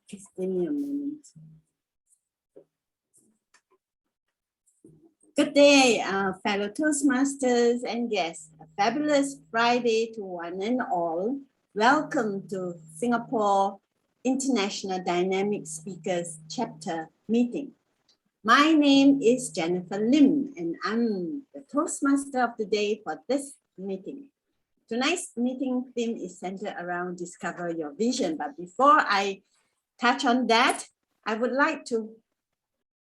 Just give me a moment. Good day, fellow Toastmasters and guests. A fabulous Friday to one and all. Welcome to Singapore International Dynamic Speakers Chapter meeting. My name is Jennifer Lim, and I'm the Toastmaster of the day for this meeting. Tonight's meeting theme is centered around Discover Your Vision. But before I touch on that, I would like to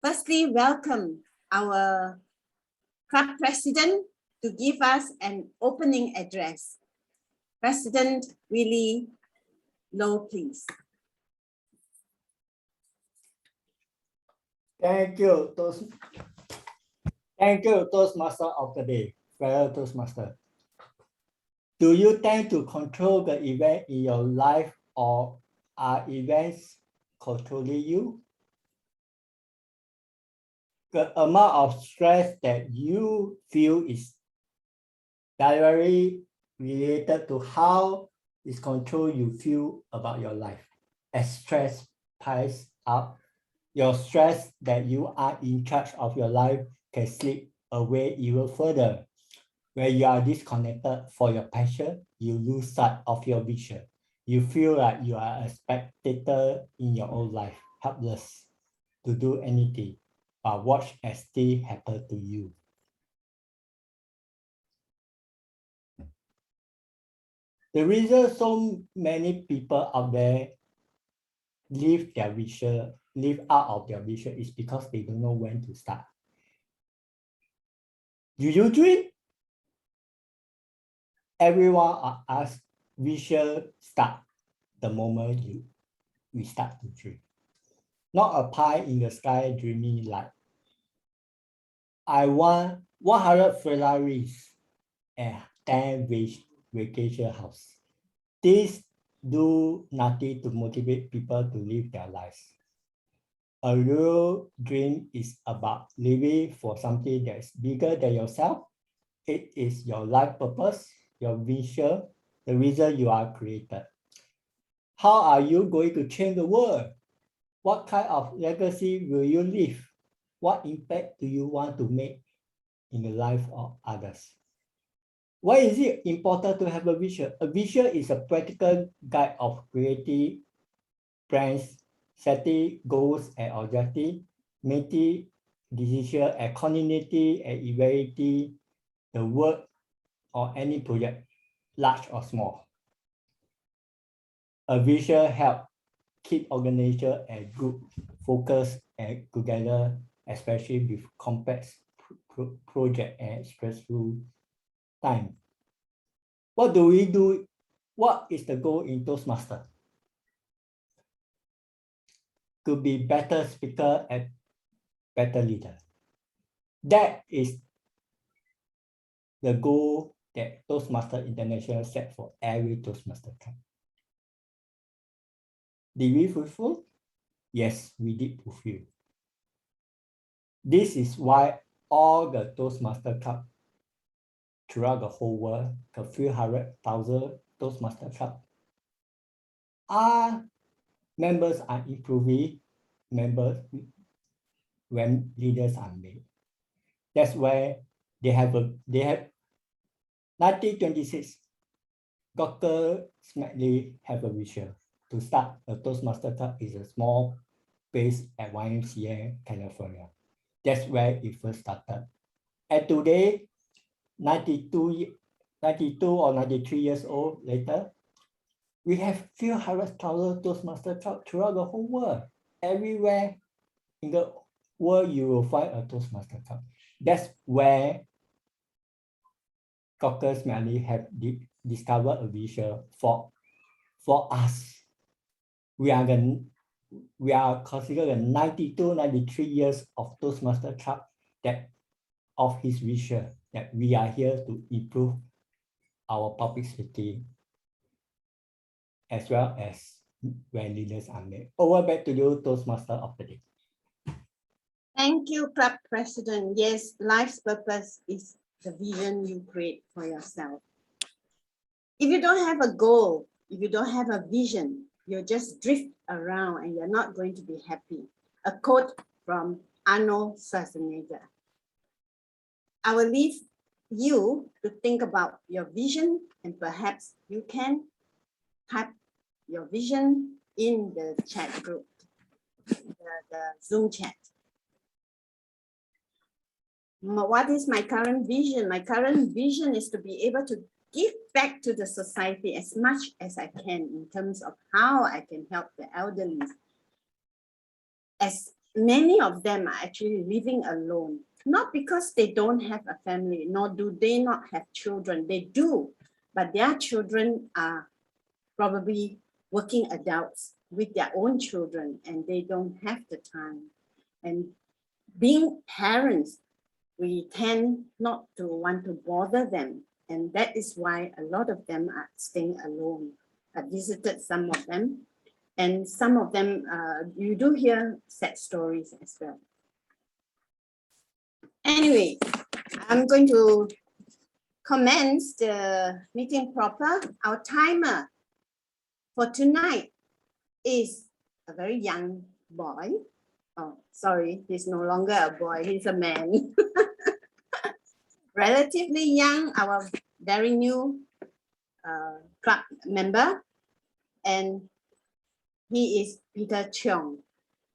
firstly welcome our club president to give us an opening address. President Willie Low, please. Thank you, Toastmaster of the day, fellow Toastmaster. Do you tend to control the event in your life, or are events controlling you? The amount of stress that you feel is directly related to how is control you feel about your life. As stress piles up, your stress that you are in charge of your life can slip away even further. When you are disconnected for your passion, you lose sight of your vision. You feel like you are a spectator in your own life, helpless to do anything, but watch as things happen to you. The reason so many people out there live out of their vision is because they don't know when to start. Do you dream? Everyone asks, vision start the moment we start to dream. Not a pie in the sky dreaming like, I want 100 Ferraris and 10 vacation house. These do nothing to motivate people to live their lives. A real dream is about living for something that's bigger than yourself. It is your life purpose, your vision, the reason you are created. How are you going to change the world? What kind of legacy will you leave? What impact do you want to make in the life of others? Why is it important to have a vision? A vision is a practical guide of creating plans, setting goals and objectives, making decisions and continuity and evaluating the work or any project, large or small. A vision helps keep organization and group focused and together, especially with complex project and stressful time. What do we do? What is the goal in Toastmaster? To be better speaker and better leader. That is the goal that Toastmaster International set for every Toastmaster Cup. Did we fulfill? Yes, we did fulfill. This is why all the Toastmaster Cup throughout the whole world, a few 100,000 Toastmaster Cup, members are improving, members when leaders are made. That's where they have 1926, Dr. Smedley have a vision to start a Toastmaster Cup is a small base at YMCA, California. That's where it first started. And today, 92 or 93 years old later, we have few 100,000 Toastmaster Cup throughout the whole world. Everywhere in the world, you will find a Toastmaster Cup. That's where Dr. Smedley have discovered a vision for us. We are considered the 92, 93 years of Toastmaster Cup that of his vision that we are here to improve our public speaking as well as when leaders are made. Over back to you, Toastmaster of the day. Thank you, Club President. Yes, life's purpose is the vision you create for yourself. If you don't have a goal, if you don't have a vision, you just drift around and you're not going to be happy. A quote from Arnold Schwarzenegger. I will leave you to think about your vision, and perhaps you can type your vision in the chat group, the Zoom chat. What is my current vision? My current vision is to be able to give back to the society as much as I can in terms of how I can help the elderly. As many of them are actually living alone, not because they don't have a family, nor do they not have children. They do, but their children are probably working adults with their own children, and they don't have the time. And being parents, we tend not to want to bother them. And that is why a lot of them are staying alone. I visited some of them, and some of them, you do hear sad stories as well. Anyway, I'm going to commence the meeting proper. Our timer for tonight is a very young boy. Oh, sorry, he's no longer a boy, he's a man. Relatively young, our very new club member, and he is Peter Cheong.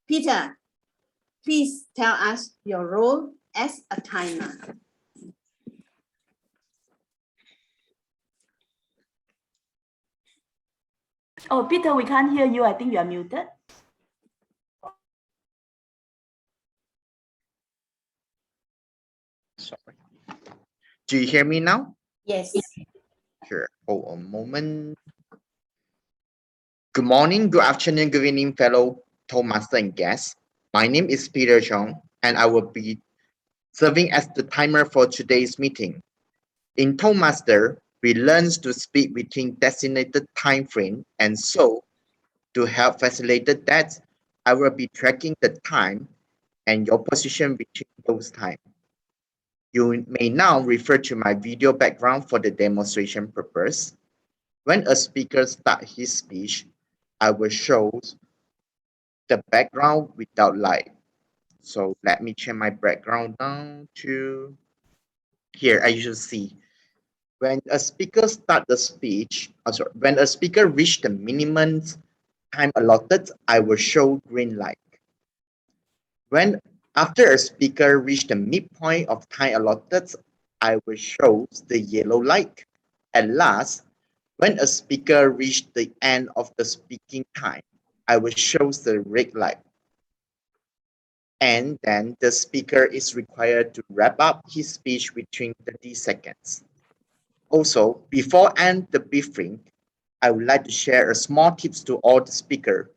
Peter, please tell us your role as a timer. Oh, Peter, we can't hear you. I think you are muted. Sorry. Do you hear me now? Yes. Sure. Hold on a moment. Good morning, good afternoon, good evening, fellow Toastmaster and guests. My name is Peter Chong, and I will be serving as the timer for today's meeting. In Toastmaster, we learn to speak within designated time frame, and so to help facilitate that, I will be tracking the time and your position between those times. You may now refer to my video background for the demonstration purpose. When a speaker starts his speech, I will show the background without light. So let me change my background down to here. I should see when a speaker starts the speech, when a speaker reaches the minimum time allotted, I will show green light. When after a speaker reaches the midpoint of time allotted, I will show the yellow light. At last, when a speaker reaches the end of the speaking time, I will show the red light. And then the speaker is required to wrap up his speech within 30 seconds. Also, before I end the briefing, I would like to share a small tips to all the speakers.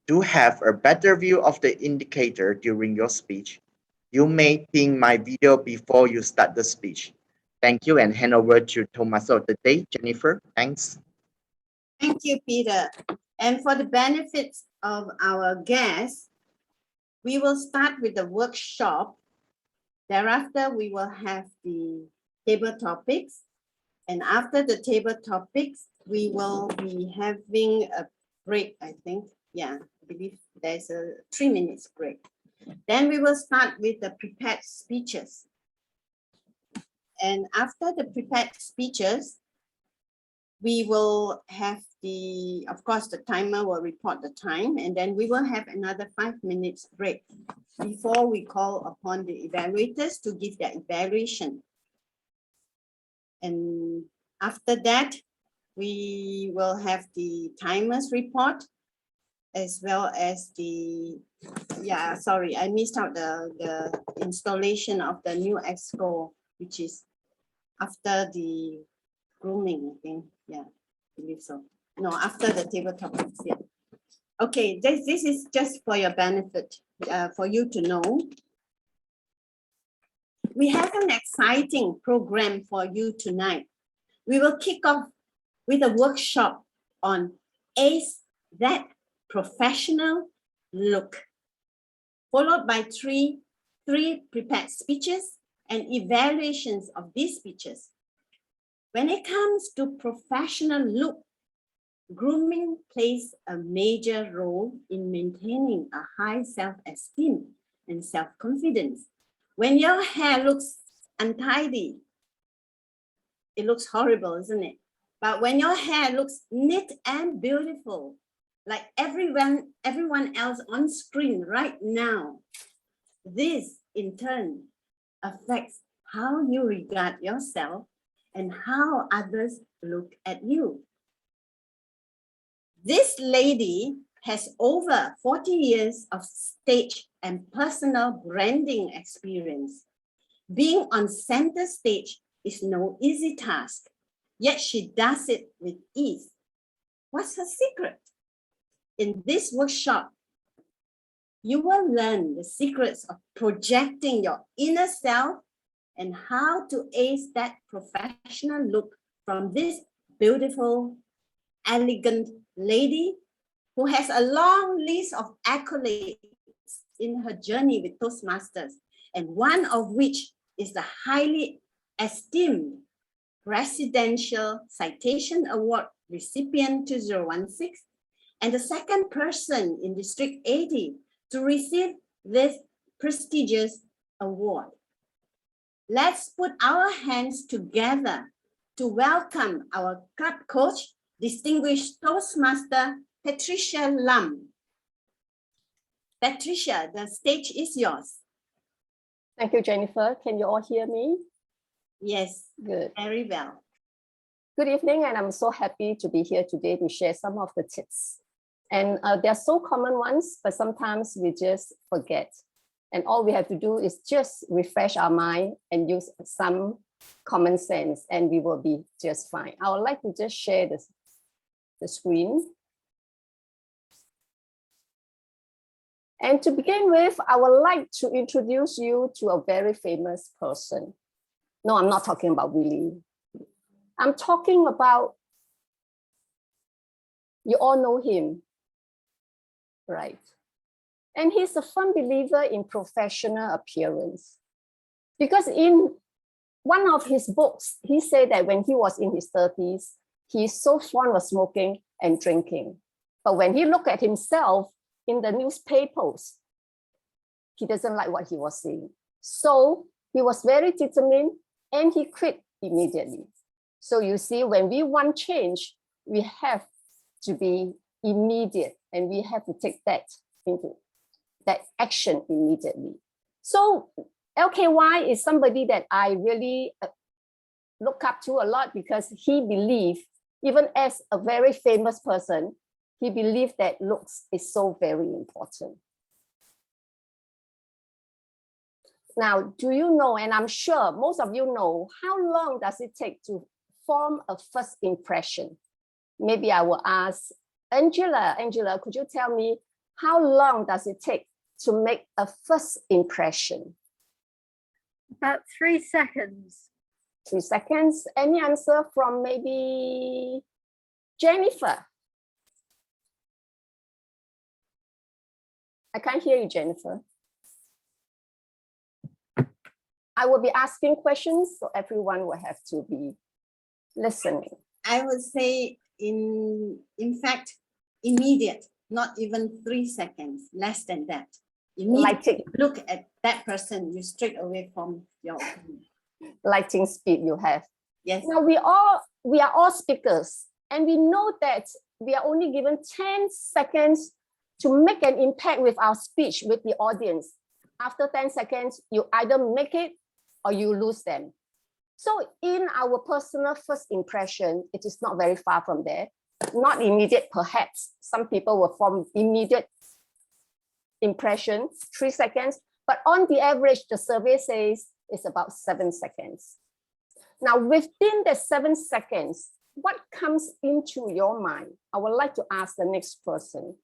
To have a better view of the indicator during your speech, you may ping my video before you start the speech. Thank you, and hand over to Toastmaster of the day, Jennifer. Thanks. Thank you, Peter. And for the benefits of our guests, we will start with the workshop. Thereafter, we will have the table topics. And after the table topics, we will be having a break, I think. Yeah, I believe there's a 3 minutes break. Then we will start with the prepared speeches. And after the prepared speeches, we will have of course, the timer will report the time, and then we will have another 5 minutes break before we call upon the evaluators to give their evaluation. And after that, we will have the timers report as well as I missed out the installation of the new Exco, which is after the grooming, I think. Yeah, I believe so. No, after the table topics, yeah. Okay, this is just for your benefit, for you to know. We have an exciting program for you tonight. We will kick off with a workshop on Ace That Professional Look, followed by three prepared speeches and evaluations of these speeches. When it comes to professional look, grooming plays a major role in maintaining a high self-esteem and self-confidence. When your hair looks untidy, it looks horrible, isn't it? But when your hair looks neat and beautiful, like everyone else on screen right now, this in turn affects how you regard yourself and how others look at you. This lady has over 40 years of stage and personal branding experience. Being on center stage is no easy task, yet she does it with ease. What's her secret? In this workshop, you will learn the secrets of projecting your inner self and how to ace that professional look from this beautiful, elegant lady who has a long list of accolades in her journey with Toastmasters, and one of which is the highly esteemed Presidential Citation Award recipient 2016, and the second person in District 80 to receive this prestigious award. Let's put our hands together to welcome our club coach, distinguished Toastmaster, Patricia Lam. Patricia, the stage is yours. Thank you, Jennifer. Can you all hear me? Yes, Good. very well. Good evening, and I'm so happy to be here today to share some of the tips. And they're so common ones, but sometimes we just forget. And all we have to do is just refresh our mind and use some common sense, and we will be just fine. I would like to just share the screen. And to begin with, I would like to introduce you to a very famous person. No, I'm not talking about Willie. I'm talking about, you all know him, right? And he's a firm believer in professional appearance. Because in one of his books, he said that when he was in his 30s, he's so fond of smoking and drinking. But when he looked at himself in the newspapers, he doesn't like what he was seeing. So he was very determined and he quit immediately. So you see, when we want change, we have to be immediate and we have to take that action immediately. So LKY is somebody that I really look up to a lot because he believed, even as a very famous person, he believed that looks is so very important. Now, do you know, and I'm sure most of you know, how long does it take to form a first impression? Maybe I will ask Angela. Angela, could you tell me how long does it take to make a first impression? About 3 seconds. 3 seconds. Any answer from maybe Jennifer? I can't hear you, Jennifer. I will be asking questions, so everyone will have to be listening. I would say in fact, immediate, not even 3 seconds, less than that. Immediately look at that person, you straight away from your opinion. Lighting speed you have. Yes. Now we are all speakers, and we know that we are only given 10 seconds to make an impact with our speech with the audience. After 10 seconds, you either make it or you lose them. So in our personal first impression, it is not very far from there. Not immediate, perhaps. Some people will form immediate impression, 3 seconds, but on the average, the survey says it's about 7 seconds. Now, within the 7 seconds, what comes into your mind? I would like to ask the next person.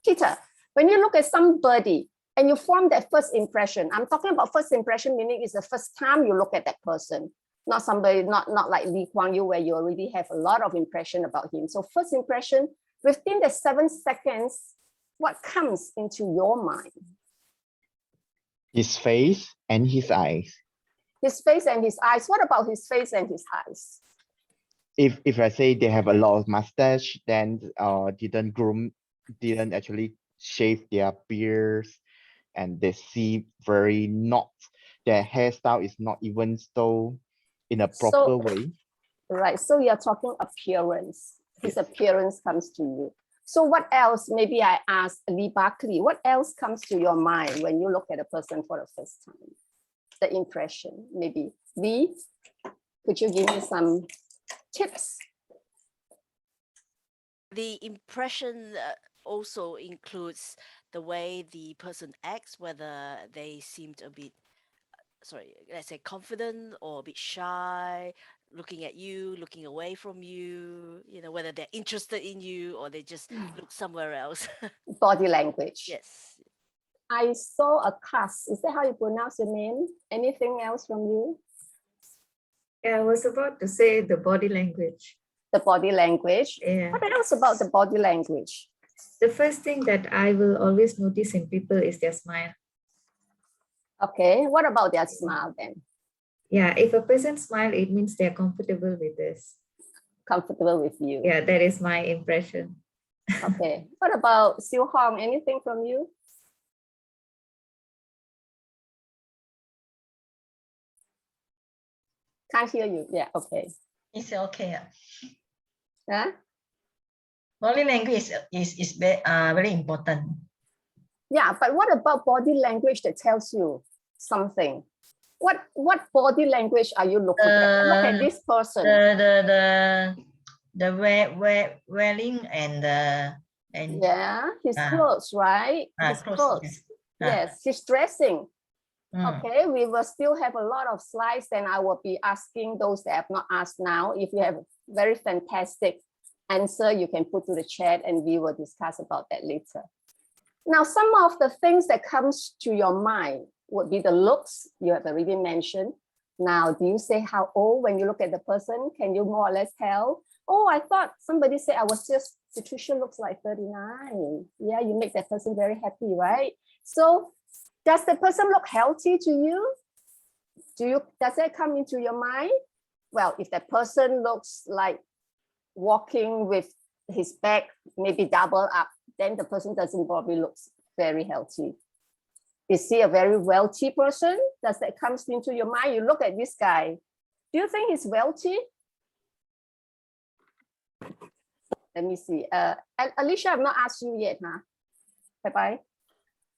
Peter, when you look at somebody and you form that first impression, I'm talking about first impression, meaning it's the first time you look at that person, not somebody, not like Lee Kuan Yew, where you already have a lot of impression about him. So first impression, within the 7 seconds, what comes into your mind? His face and his eyes. His face and his eyes. What about his face and his eyes? if I say they have a lot of mustache, then didn't actually shave their beards, and they see very not, their hairstyle is not even so in a proper way. Right. So you're talking appearance. His appearance comes to you. So what else? Maybe I ask Lee Barkley, what else comes to your mind when you look at a person for the first time? The impression, maybe. Lee, could you give me some tips? The impression also includes the way the person acts, whether they seemed a bit, let's say confident or a bit shy, looking at you, looking away from you, whether they're interested in you or they just look somewhere else. Body language. Yes. I saw a class. Is that how you pronounce your name? Anything else from you? Yeah, I was about to say the body language. The body language. Yeah. What else about the body language? The first thing that I will always notice in people is their smile. Okay, what about their smile then? Yeah, if a person smiles, it means they're comfortable with us. Comfortable with you. Yeah, that is my impression. Okay, what about Siu Hong? Anything from you? Can't hear you. Yeah, okay. It's okay. Huh? Body language is very important. Yeah, but what about body language that tells you something? What body language are you looking at? Look at this person. The wearing and yeah, his clothes, right? His clothes. Yes, his dressing. Okay, we will still have a lot of slides, and I will be asking those that have not asked now. If you have a very fantastic answer, you can put to the chat and we will discuss about that later. Now, some of the things that comes to your mind would be the looks you have already mentioned. Now, do you say how old when you look at the person? Can you more or less tell? Oh, I thought somebody said Patricia looks like 39. Yeah, you make that person very happy, right? So does the person look healthy to you? Does that come into your mind? Well, if that person looks like walking with his back maybe double up, then the person doesn't probably look very healthy. Is he a very wealthy person? Does that come into your mind? You look at this guy. Do you think he's wealthy? Let me see. Alicia, I've not asked you yet, huh? Have I?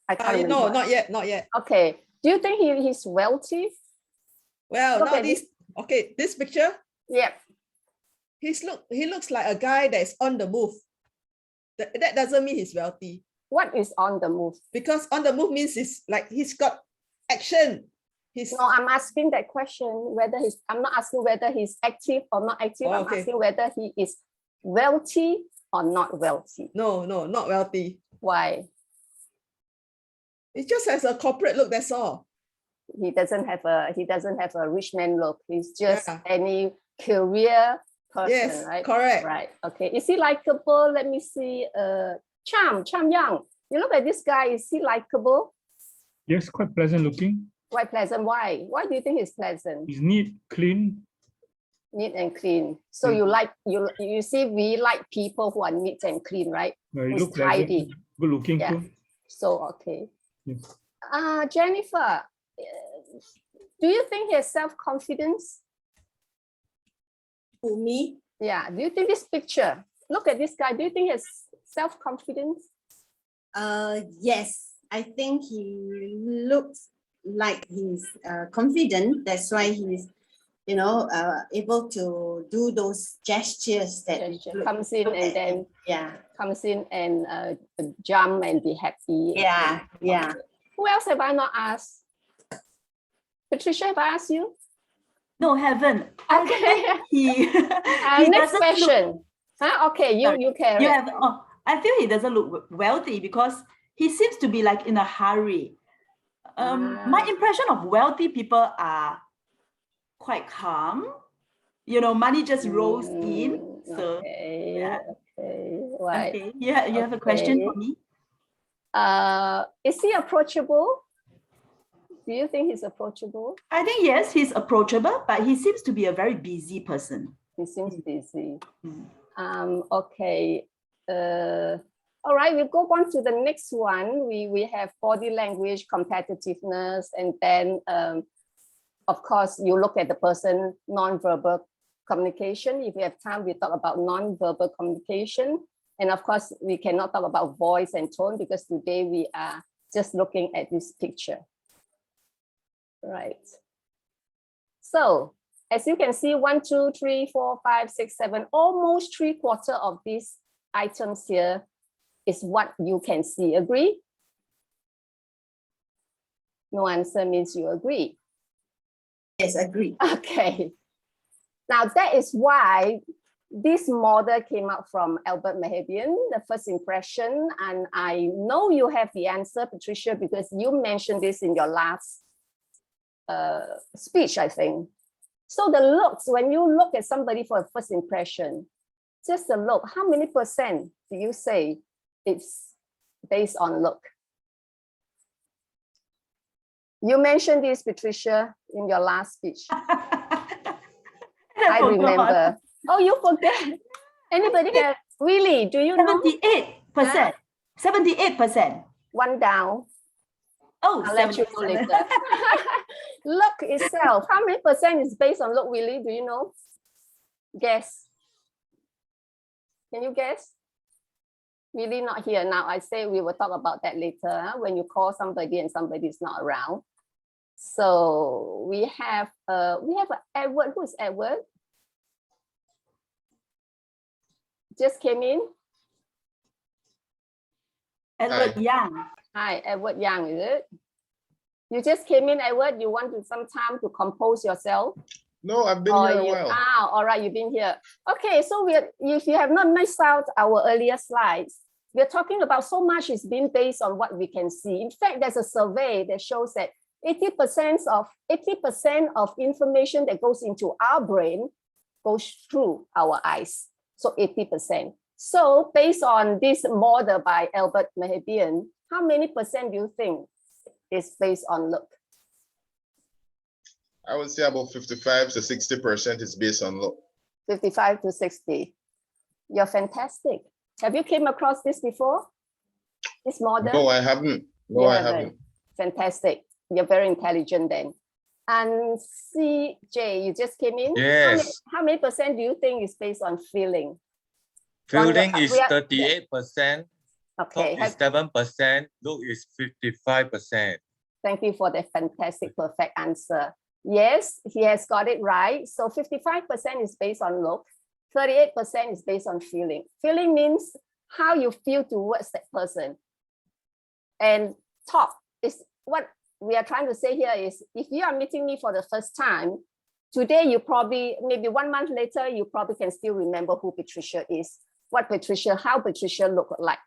I can't remember. No, not yet. Okay. Do you think he's wealthy? Well, Look now at this picture. Yeah. He looks like a guy that's on the move. That doesn't mean he's wealthy. What is on the move? Because on the move means it's like he's got action. No, I'm asking that question whether I'm not asking whether he's active or not active. I'm asking whether he is wealthy or not wealthy. No, not wealthy. Why? It just has a corporate look, that's all. He doesn't have a rich man look. He's just any career person, right? Correct. Right. Okay. Is he likable? Let me see. Cham Young. You look at this guy. Is he likable? Yes, quite pleasant looking. Quite pleasant. Why? Why do you think he's pleasant? He's neat, clean. Neat and clean. So you see, we like people who are neat and clean, right? Who's tidy. Good looking too. So okay. Yes. Jennifer, do you think he has self-confidence? For me? Yeah. Do you think this picture? Look at this guy. Do you think he has self-confidence? Yes. I think he looks like he's confident. That's why he's, able to do those gestures that comes in and then comes in and jump and be happy. Yeah. Who else have I not asked? Patricia, have I asked you? No, haven't. Okay. Next question. Okay, you carry. I feel he doesn't look wealthy because he seems to be like in a hurry. My impression of wealthy people are quite calm. Money just rolls in. So okay. Right. Okay. You have a question for me? Is he approachable? Do you think he's approachable? I think yes, he's approachable, but he seems to be a very busy person. He seems busy. Mm. Okay. All right, we'll go on to the next one. We have body language, competitiveness, and then, of course, you look at the person, non-verbal communication. If we have time, we talk about non-verbal communication. And of course, we cannot talk about voice and tone because today we are just looking at this picture. Right. So as you can see, 1, 2, 3, 4, 5, 6, 7, almost 3/4 of these items here is what you can see. Agree? No answer means you agree. Yes, agree. Okay. Now that is why this model came out from Albert Mehrabian, the first impression. And I know you have the answer, Patricia, because you mentioned this in your last speech, I think. So the looks, when you look at somebody for a first impression, just a look, how many percent do you say it's based on look? You mentioned this, Patricia, in your last speech. I remember. Oh, you forget. Anybody can, really, do you know? 78%. 78%. One down. Oh, I'll let you know 70%. later. Look itself, how many percent is based on look, Willie? Do you know? Guess. Can you guess? Really not here now. I say we will talk about that later, when you call somebody and somebody is not around. So we have Edward. Who is Edward? Just came in. Edward Young. Hi, Edward Young, is it? You just came in, Edward. You want some time to compose yourself? No, I've been here a while. All right, you've been here. Okay, so if you have not missed out our earlier slides, we're talking about so much is being based on what we can see. In fact, there's a survey that shows that 80% of information that goes into our brain goes through our eyes. So 80%. So based on this model by Albert Mehrabian, how many percent do you think is based on look? I would say about 55 to 60% is based on look. 55 to 60. You're fantastic. Have you came across this before? This model? No, I haven't. No, I haven't. Fantastic. You're very intelligent then. And CJ, you just came in? Yes. How many percent do you think is based on feeling? Feeling is 38%. Okay. Talk is 7%. Look is 55%. Thank you for the fantastic, perfect answer. Yes, he has got it right. So 55% is based on look. 38% is based on feeling. Feeling means how you feel towards that person. And talk is what we are trying to say here is if you are meeting me for the first time, today you probably, maybe 1 month later, you probably can still remember who Patricia is, how Patricia looked like.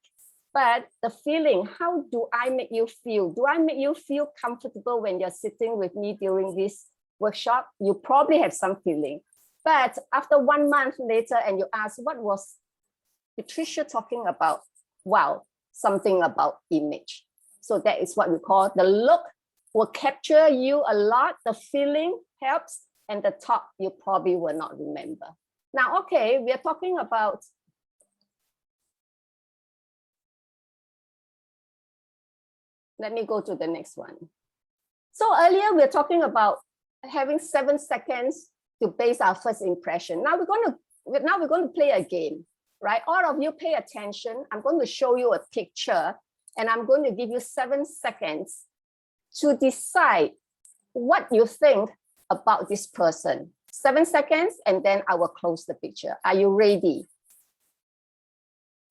But the feeling, how do I make you feel? Do I make you feel comfortable when you're sitting with me during this workshop? You probably have some feeling. But after 1 month later and you ask, what was Patricia talking about? Wow, something about image. So that is what we call the look will capture you a lot. The feeling helps and the talk you probably will not remember. Now, okay, we are talking about let me go to the next one. So earlier we were talking about having 7 seconds to base our first impression. Now we're going to play a game, right? All of you pay attention. I'm going to show you a picture and I'm going to give you 7 seconds to decide what you think about this person. 7 seconds and then I will close the picture. Are you ready?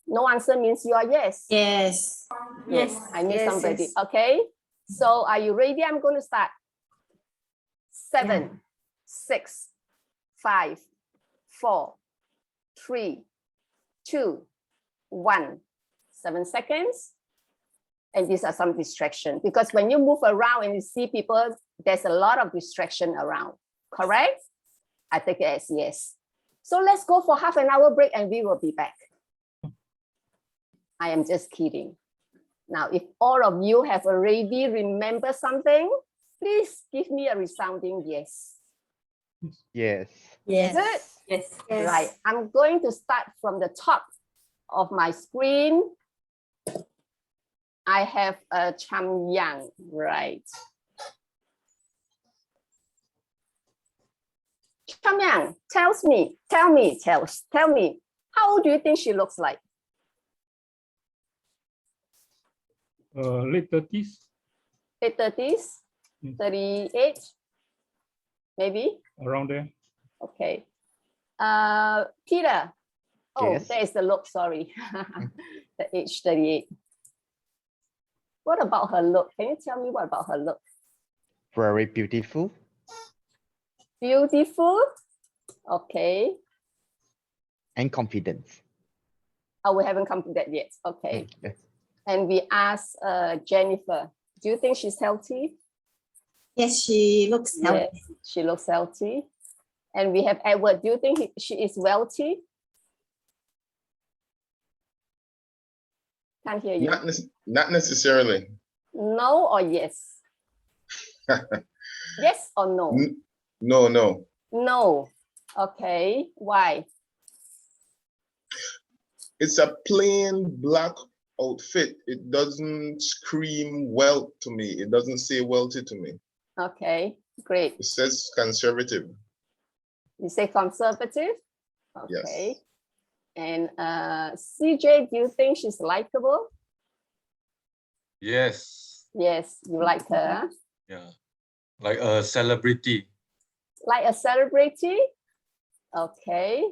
No answer means you are yes. Yes. Yes. I need Yes, somebody. yes. Okay. So are you ready? I'm going to start. 7, 6, 5, 4, 3, 2, 1. 7 seconds. And these are some distraction because when you move around and you see people, there's a lot of distraction around. Correct? I take it as yes. So let's go for half an hour break and we will be back. I am just kidding. Now, if all of you have already remembered something, please give me a resounding yes. Yes. Yes. Good. Yes. Right. I'm going to start from the top of my screen. I have a Cham Yang, right? Cham Yang, tell me, how old do you think she looks like? Late 30s. Late 30s, 38, maybe? Around there. Okay. Peter. Oh, Yes. there is the look, sorry. The age 38. What about her look? Can you tell me what about her look? Very beautiful. Beautiful. Okay. And confidence. Oh, we haven't come to that yet. Okay. Yes. And we asked Jennifer, do you think she's healthy? Yes, she looks healthy. Yes, she looks healthy. And we have Edward, do you think she is wealthy? Can't hear you. Not necessarily. No or yes? Yes or no? No, no. No. Okay. Why? It's a plain black outfit. It doesn't scream wealth to me. It doesn't say wealthy to me. Okay, great. It says conservative. You say conservative? Yes. Okay. And CJ, do you think she's likable? Yes. Yes, you like her. Yeah. Like a celebrity. Like a celebrity? Okay.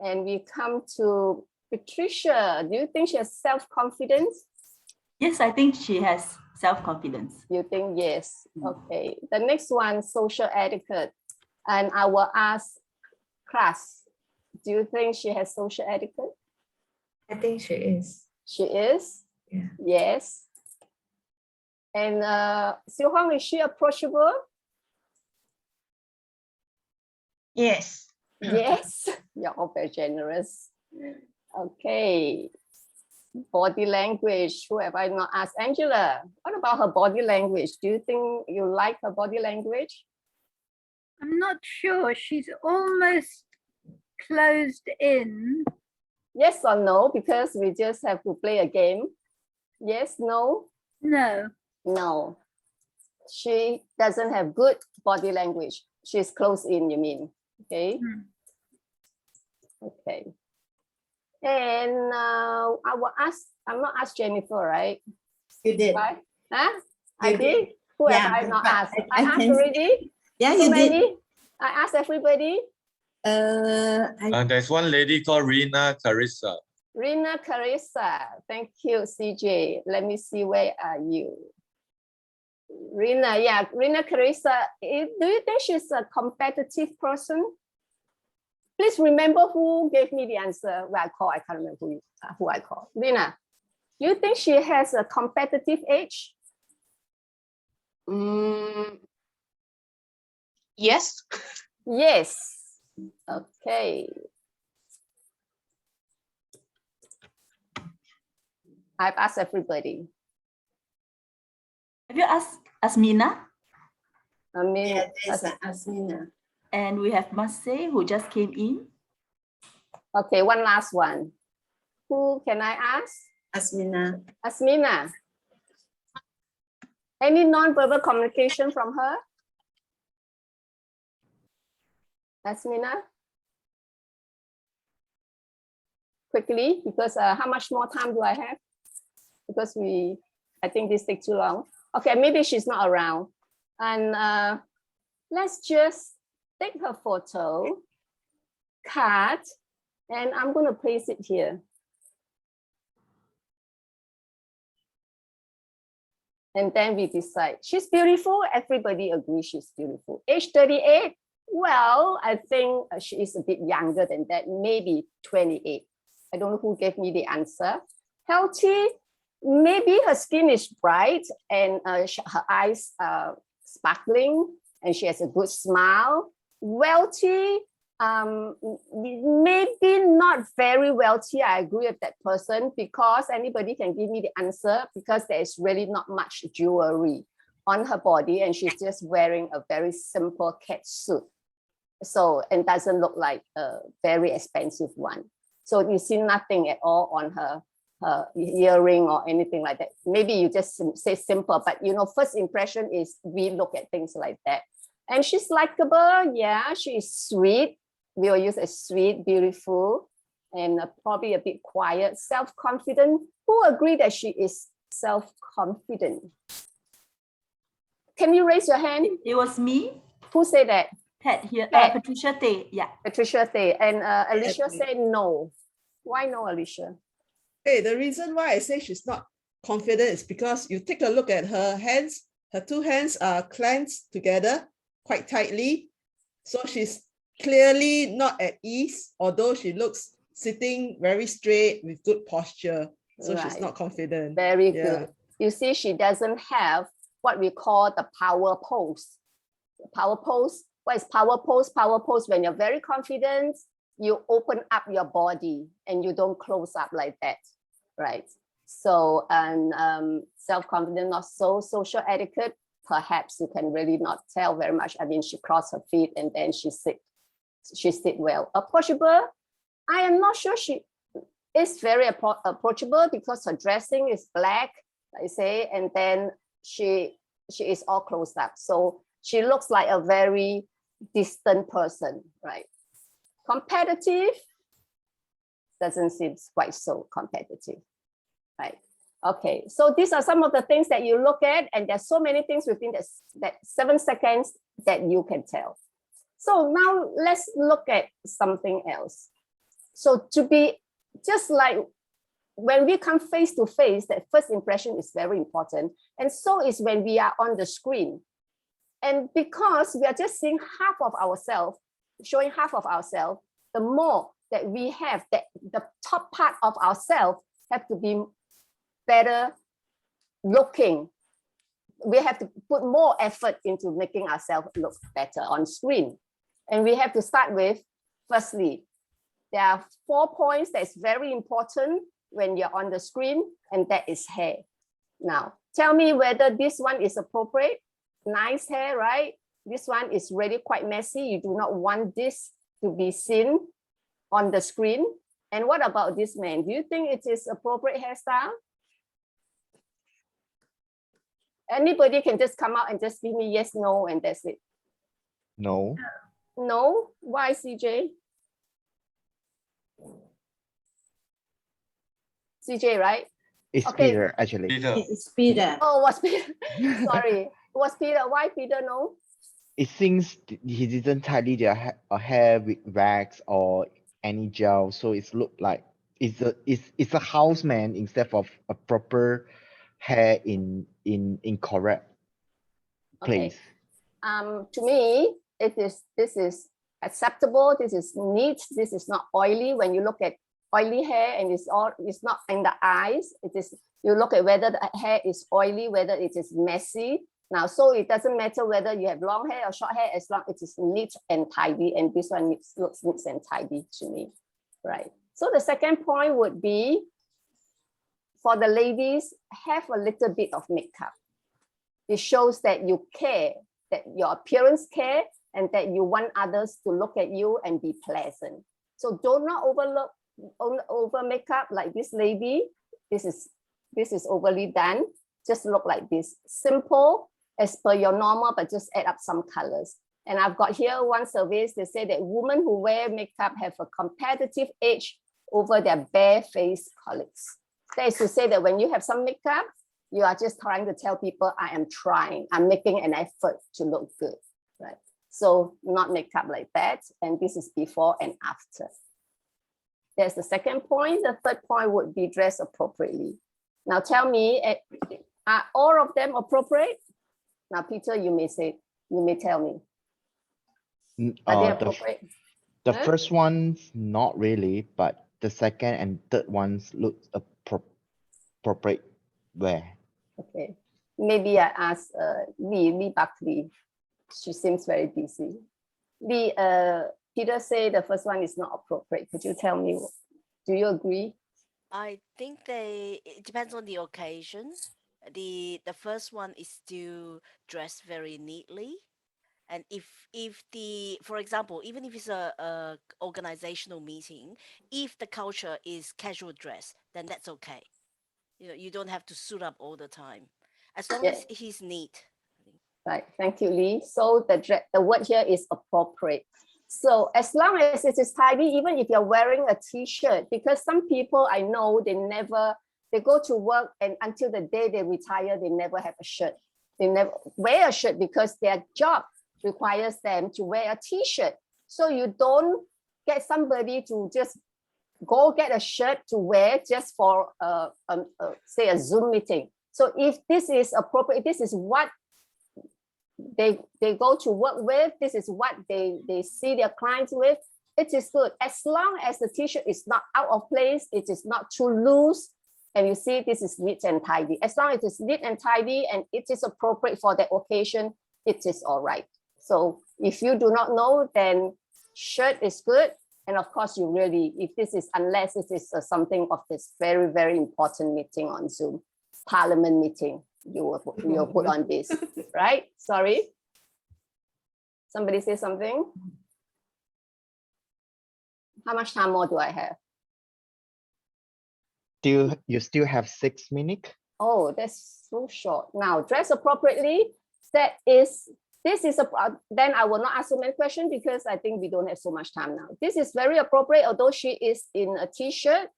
And we come to Patricia. Do you think she has self-confidence? Yes, I think she has self-confidence. You think yes? Okay. The next one, social etiquette. And I will ask class, do you think she has social etiquette? I think she is. She is? Yeah. Yes. And Xiu Huang, is she approachable? Yes. Yes. You're all very generous. Okay. Body language. Who have I not asked? Angela, what about her body language? Do you think you like her body language? I'm not sure. She's almost closed in. Yes or no? Because we just have to play a game. Yes, no? No. No. She doesn't have good body language. She's closed in, you mean? Okay. Okay. And I will ask, I'm not asked Jennifer, right? You did. Right? Huh? You I did? Who have I not but asked? I asked can see- already? Yeah, Too you many? did. I asked everybody? There's one lady called Rina Carissa. Rina Carissa. Thank you, CJ. Let me see, where are you? Rina, yeah, Rina Carissa. Do you think she's a competitive person? Please remember who gave me the answer where I call. I can't remember who I call. Rina, do you think she has a competitive edge? Yes. Yes. Okay. I've asked everybody. Have you asked Asmina? I mean, Yeah, there's Asmina. And we have Masay who just came in. Okay, one last one. Who can I ask? Asmina. Asmina. Any non-verbal communication from her? Asmina? Quickly, because how much more time do I have? Because I think this takes too long. Okay, maybe she's not around. And let's just take her photo, card, and I'm going to place it here. And then we decide. She's beautiful. Everybody agrees she's beautiful. Age 38. Well, I think she is a bit younger than that, maybe 28. I don't know who gave me the answer. Healthy. Maybe her skin is bright and her eyes are sparkling and she has a good smile. Wealthy. Maybe not very wealthy. I agree with that person because anybody can give me the answer because there is really not much jewelry on her body and she's just wearing a very simple cat suit. So, and doesn't look like a very expensive one. So you see nothing at all on her earring or anything like that. Maybe you just say simple, but you know, first impression is we look at things like that. And she's likable, yeah, she is sweet. We will use a sweet, beautiful, and probably a bit quiet, self-confident. Who agree that she is self-confident? Can you raise your hand? It was me. Who said that? Pat here. Pat. Patricia Tay. Yeah. Patricia Tay. And Alicia agree. said no. Why no, Alicia? Hey, the reason why I say she's not confident is because you take a look at her hands. Her two hands are clenched together quite tightly. So she's clearly not at ease, although she looks sitting very straight with good posture. So she's Right. not confident. Very Yeah. good. You see, she doesn't have what we call the power pose. Power pose. What is power pose? Power pose, when you're very confident, you open up your body and you don't close up like that, right? So, and self-confident, not so social etiquette, perhaps you can really not tell very much. I mean, she crossed her feet and then she sit well. Approachable, I am not sure she is very approachable because her dressing is black, I say, and then she is all closed up. So she looks like a very distant person, right? Competitive, doesn't seem quite so competitive, right? Okay, so these are some of the things that you look at, and there's so many things within that 7 seconds that you can tell. So now let's look at something else. So to be just like when we come face to face, that first impression is very important. And so is when we are on the screen. And because we are just seeing half of ourselves, showing half of ourselves, the more that we have, that the top part of ourselves have to be better looking. We have to put more effort into making ourselves look better on screen. And we have to start with, firstly, there are 4 points that's very important when you're on the screen, and that is hair. Now, tell me whether this one is appropriate. Nice hair, right? This one is really quite messy. You do not want this to be seen on the screen. And what about this man? Do you think it is appropriate hairstyle? Anybody can just come out and just give me yes, no, and that's it. No. No? Why, CJ? CJ, right? It's Okay. Peter, actually. Peter. It's Peter. Oh, was Peter? Sorry, it was Peter. Why Peter? No. It seems he didn't tidy their hair with wax or any gel, so it's look like it's a houseman instead of a proper hair in correct Okay. place. To me, this is acceptable. This is neat. This is not oily. When you look at oily hair and it's not in the eyes, it is, you look at whether the hair is oily, whether it is messy. Now, so it doesn't matter whether you have long hair or short hair, as long as it is neat and tidy, and this one looks neat and tidy to me, right? So the second point would be, for the ladies, have a little bit of makeup. It shows that you care, that your appearance care, and that you want others to look at you and be pleasant. So do not over makeup like this lady. This is overly done. Just look like this, simple as per your normal, but just add up some colors. And I've got here one survey, they say that women who wear makeup have a competitive edge over their bare-faced colleagues. That is to say that when you have some makeup, you are just trying to tell people, I am trying, I'm making an effort to look good, right? So not makeup like that. And this is before and after. There's the second point. The third point would be dress appropriately. Now tell me, are all of them appropriate? Now, Peter, you may tell me. Are they appropriate? The first one's not really, but the second and third ones look appropriate wear. Okay, maybe I ask Lee Buckley. She seems very busy. Lee, Peter say the first one is not appropriate. Could you tell me, do you agree? I think it depends on the occasion. The first one is still dressed very neatly, And if the, for example, even if it's a organizational meeting, if the culture is casual dress, then that's okay. You know, you don't have to suit up all the time, as long as he's neat. Right, thank you, Lee. So the word here is appropriate. So as long as it is tidy, even if you're wearing a t-shirt, because some people I know, they go to work and until the day they retire, they never have a shirt. They never wear a shirt because their job requires them to wear a t-shirt. So you don't get somebody to just go get a shirt to wear just for say a Zoom meeting. So if this is appropriate, this is what they go to work with, this is what they see their clients with, it is good. As long as the t-shirt is not out of place, it is not too loose, and you see this is neat and tidy. As long as it's neat and tidy and it is appropriate for the occasion, it is all right. So if you do not know, then shirt is good. And of course, you really, if this is, unless it is something of this very, very important meeting on Zoom, Parliament meeting, you'll put on this, right? Sorry. Somebody say something. How much time more do I have? You still have 6 minutes. Oh, that's so short. Now, dress appropriately. This is then I will not ask so many questions because I think we don't have so much time now. This is very appropriate, although she is in a t-shirt.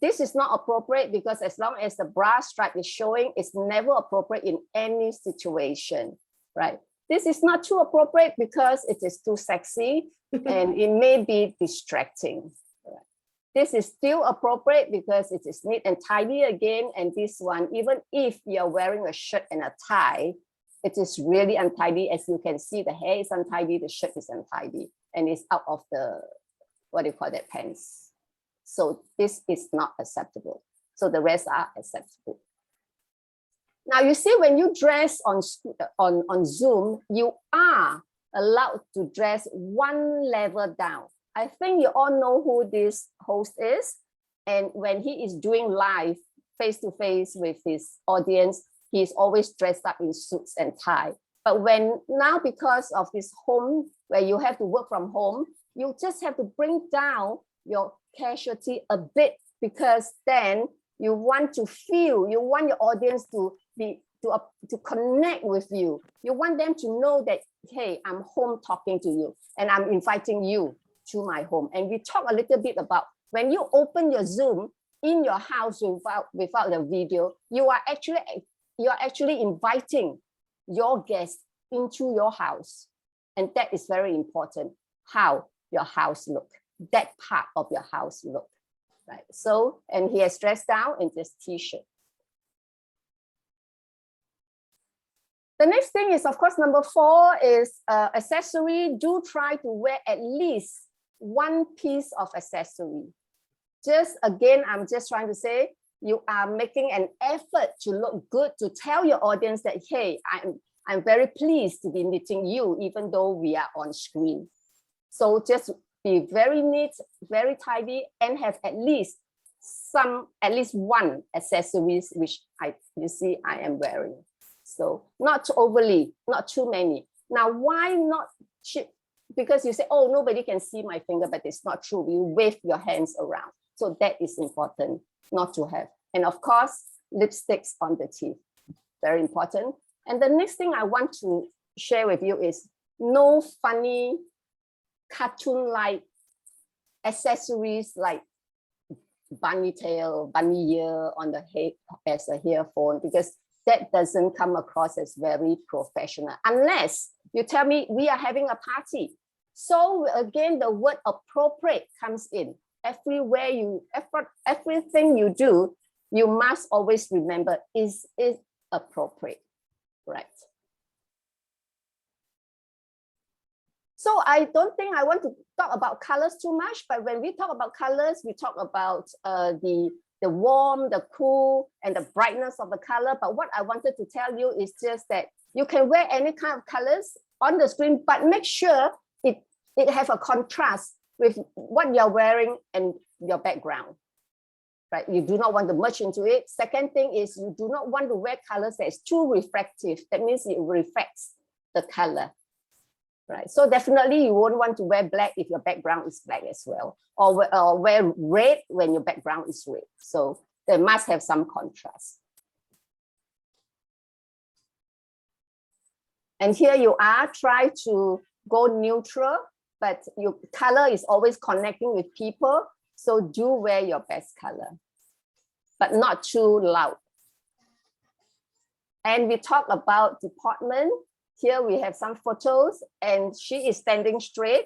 This is not appropriate because as long as the bra stripe is showing, it's never appropriate in any situation, right? This is not too appropriate because it is too sexy and it may be distracting. Right? This is still appropriate because it is neat and tidy again. And this one, even if you're wearing a shirt and a tie, it is really untidy. As you can see, the hair is untidy, the shirt is untidy, and it's out of the, what do you call that, pants. So this is not acceptable. So the rest are acceptable. Now you see, when you dress on Zoom, you are allowed to dress one level down. I think you all know who this host is. And when he is doing live face-to-face with his audience, he's always dressed up in suits and tie. But now because of this home, where you have to work from home, you just have to bring down your casualty a bit, because then you want to feel, you want your audience to connect with you. You want them to know that, hey, I'm home talking to you and I'm inviting you to my home. And we talk a little bit about when you open your Zoom in your house without the video, you are actually inviting your guests into your house. And that is very important, how your house look, that part of your house look, right? So, and he has dressed down in this t-shirt. The next thing is, of course, number 4 is accessory. Do try to wear at least one piece of accessory. Just again, I'm just trying to say, you are making an effort to look good, to tell your audience that, hey, I'm very pleased to be meeting you, even though we are on screen. So just be very neat, very tidy, and have at least one accessories, which you see I am wearing. So not overly, not too many. Now, why not cheap? Because you say, oh, nobody can see my finger, but it's not true. You wave your hands around. So that is important not to have. And of course, lipsticks on the teeth, very important. And the next thing I want to share with you is no funny cartoon-like accessories like bunny tail, bunny ear on the head as a earphone, because that doesn't come across as very professional, unless you tell me we are having a party. So again, the word appropriate comes in. Everything you do, you must always remember, is it appropriate, right? So I don't think I want to talk about colors too much, but when we talk about colors, we talk about the warm, the cool, and the brightness of the color. But what I wanted to tell you is just that you can wear any kind of colors on the screen, but make sure it have a contrast with what you're wearing and your background, right? You do not want to merge into it. Second thing is you do not want to wear colors that is too reflective. That means it reflects the color. right? So definitely you won't want to wear black if your background is black as well, or wear red when your background is red. So they must have some contrast. And here you are, try to go neutral, but your color is always connecting with people. So do wear your best color, but not too loud. And we talk about deportment. Here we have some photos and she is standing straight.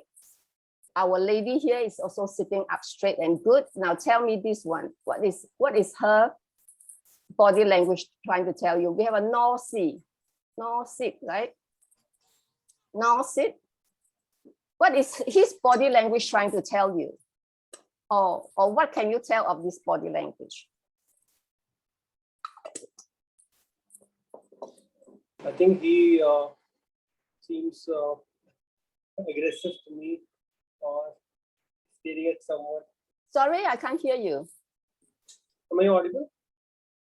Our lady here is also sitting up straight and good. Now tell me this one, what is her body language trying to tell you? We have a no sit, right? No sit. What is his body language trying to tell you? Or what can you tell of this body language? I think he seems aggressive to me or staring at someone. Sorry, I can't hear you. Am I audible?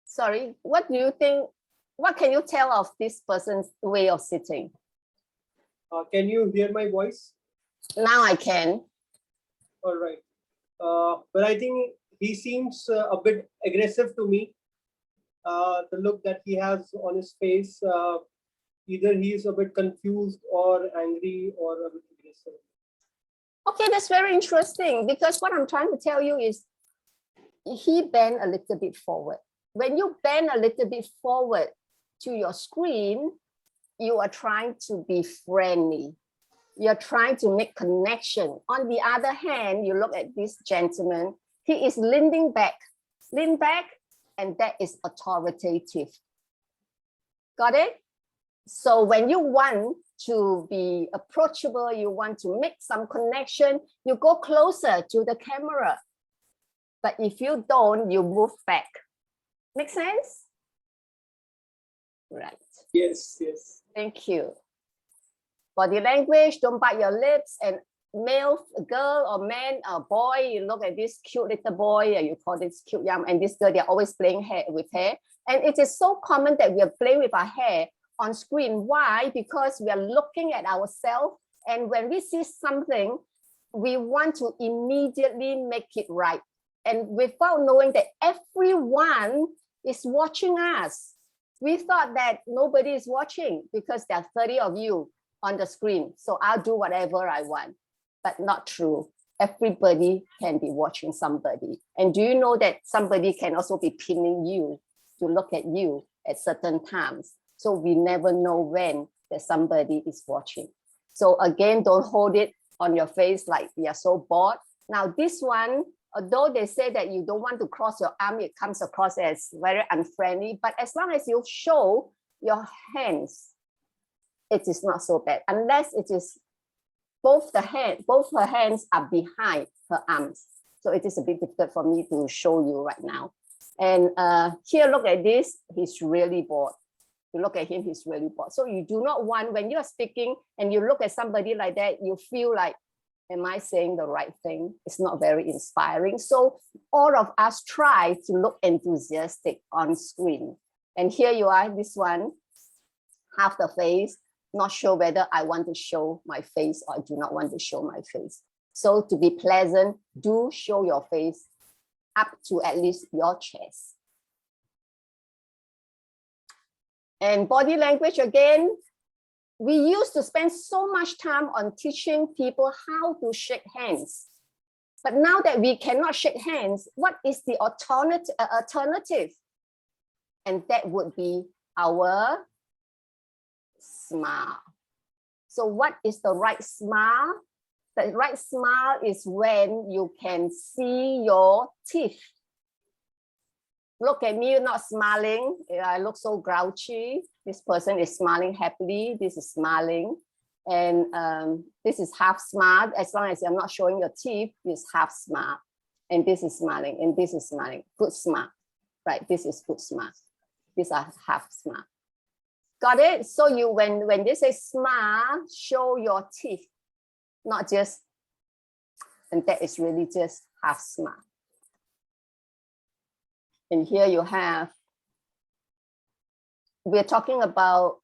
Sorry, what do you think? What can you tell of this person's way of sitting? Can you hear my voice? Now I can. All right. But I think he seems a bit aggressive to me. The look that he has on his face, either he is a bit confused or angry or a bit aggressive. Okay, that's very interesting because what I'm trying to tell you is he bent a little bit forward. When you bend a little bit forward to your screen, you are trying to be friendly. You're trying to make connection. On the other hand, you look at this gentleman, he is lean back, and that is authoritative. Got it? So when you want to be approachable, you want to make some connection, you go closer to the camera. But if you don't, you move back. Make sense? Right. Yes, yes. Thank you. Body language, don't bite your lips. And male, girl or man or boy, you look at this cute little boy, you call this cute young, and this girl, they're always playing with hair. And it is so common that we are playing with our hair on screen. Why? Because we are looking at ourselves, and when we see something, we want to immediately make it right. And without knowing that everyone is watching us, we thought that nobody is watching because there are 30 of you on the screen. So I'll do whatever I want, but not true. Everybody can be watching somebody. And do you know that somebody can also be pinning you to look at you at certain times? So we never know when that somebody is watching. So again, don't hold it on your face like we are so bored. Now this one, although they say that you don't want to cross your arm, it comes across as very unfriendly, but as long as you show your hands, it is not so bad, unless it is both her hands are behind her arms. So it is a bit difficult for me to show you right now. And here, look at this, he's really bored. You look at him, he's really bored. So you do not want, when you're speaking and you look at somebody like that, you feel like, am I saying the right thing? It's not very inspiring. So all of us try to look enthusiastic on screen. And here you are, this one, half the face, not sure whether I want to show my face or I do not want to show my face. So to be pleasant, do show your face up to at least your chest. And body language again, we used to spend so much time on teaching people how to shake hands. But now that we cannot shake hands, what is the alternative? And that would be our smile. So what is the right smile? The right smile is when you can see your teeth. Look at me, not smiling. I look so grouchy. This person is smiling happily. This is smiling. And this is half smile. As long as you're not showing your teeth, it's half smile. And this is smiling, and this is smiling. Good smile, right? This is good smile. These are half smile. Got it? So you, when they say smile, show your teeth, not just, and that is really just half smile. And here you have, we're talking about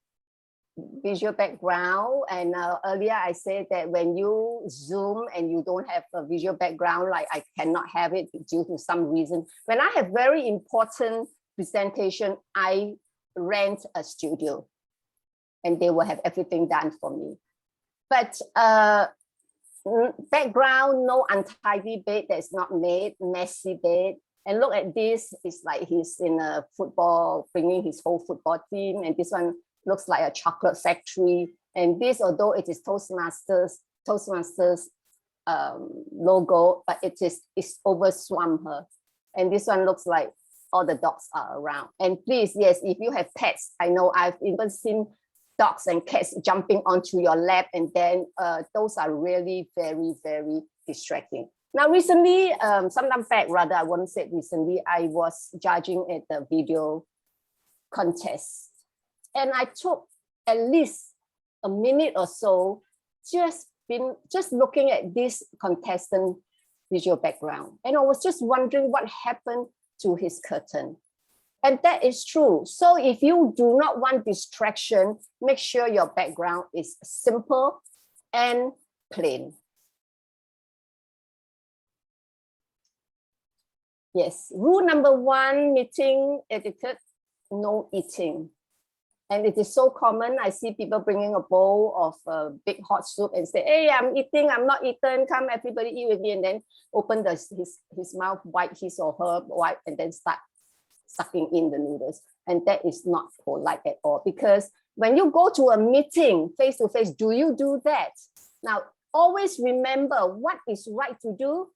visual background. And earlier I said that when you Zoom and you don't have a visual background, like I cannot have it due to some reason. When I have very important presentation, I rent a studio and they will have everything done for me. But background, no untidy bed that's not made, messy bed. And look at this, it's like he's in a football, bringing his whole football team. And this one looks like a chocolate factory. And this, although it is Toastmasters logo, but it's overswum her. And this one looks like all the dogs are around. And please, yes, if you have pets, I know I've even seen dogs and cats jumping onto your lap, and then those are really very, very distracting. Now, recently, sometime back, rather, I wouldn't say recently, I was judging at the video contest. And I took at least a minute or so just looking at this contestant visual background. And I was just wondering what happened to his curtain. And that is true. So if you do not want distraction, make sure your background is simple and plain. Yes, rule number 1, meeting etiquette, no eating. And it is so common. I see people bringing a bowl of big hot soup and say, hey, I'm eating, I'm not eaten, come everybody eat with me, and then open his mouth wide, his or her wide, and then start sucking in the noodles. And that is not polite at all, because when you go to a meeting face to face, do you do that? Now, always remember what is right to do.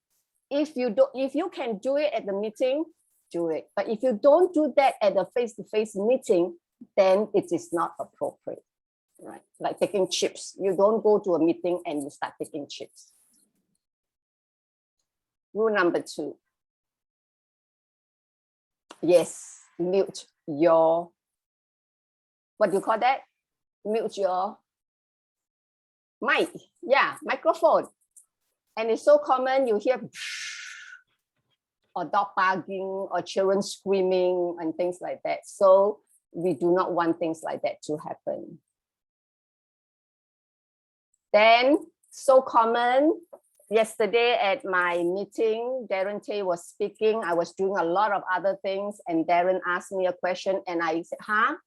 If you can do it at the meeting, do it. But if you don't do that at the face-to-face meeting, then it is not appropriate, right? Like taking chips. You don't go to a meeting and you start taking chips. Rule number 2. Yes, mute your, what do you call that? Mute your mic. Yeah, microphone. And it's so common, you hear or dog barking or children screaming and things like that. So we do not want things like that to happen. Then, so common, yesterday at my meeting, Darren Tay was speaking. I was doing a lot of other things, and Darren asked me a question, and I said, huh?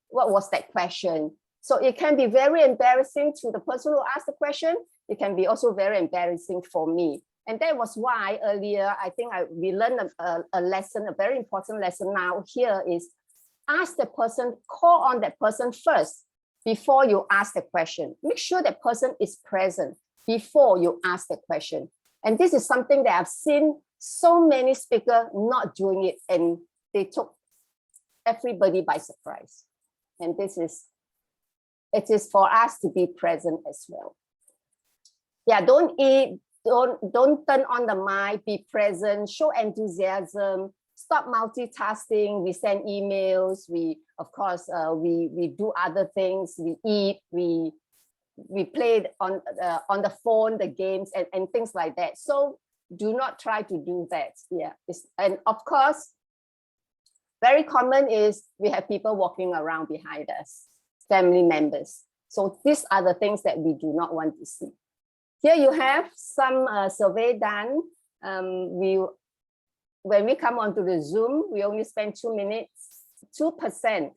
What was that question? So it can be very embarrassing to the person who asked the question. It can be also very embarrassing for me. And that was why earlier, I think we learned a lesson, a very important lesson now here is ask the person, call on that person first before you ask the question. Make sure that person is present before you ask the question. And this is something that I've seen so many speakers not doing it, and they took everybody by surprise. And it is for us to be present as well. Yeah, don't eat, don't turn on the mic, be present, show enthusiasm, stop multitasking. We send emails, of course, we do other things, we eat, we play on the phone, the games and things like that. So do not try to do that. Yeah, and of course, very common is we have people walking around behind us, family members. So these are the things that we do not want to see. Here you have some survey done. When we come onto the Zoom, we only spend 2 minutes, 2%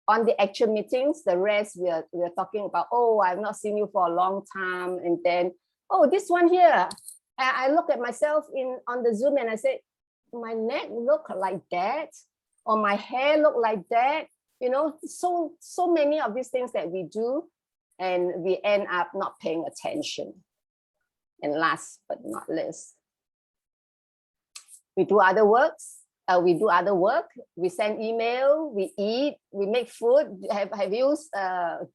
on the actual meetings. The rest we are talking about, oh, I've not seen you for a long time. And then, oh, this one here. I look at myself on the Zoom and I say, my neck look like that, or my hair look like that. You know, so many of these things that we do, and we end up not paying attention. And last but not least, we do other works. We send email, we eat, we make food. Do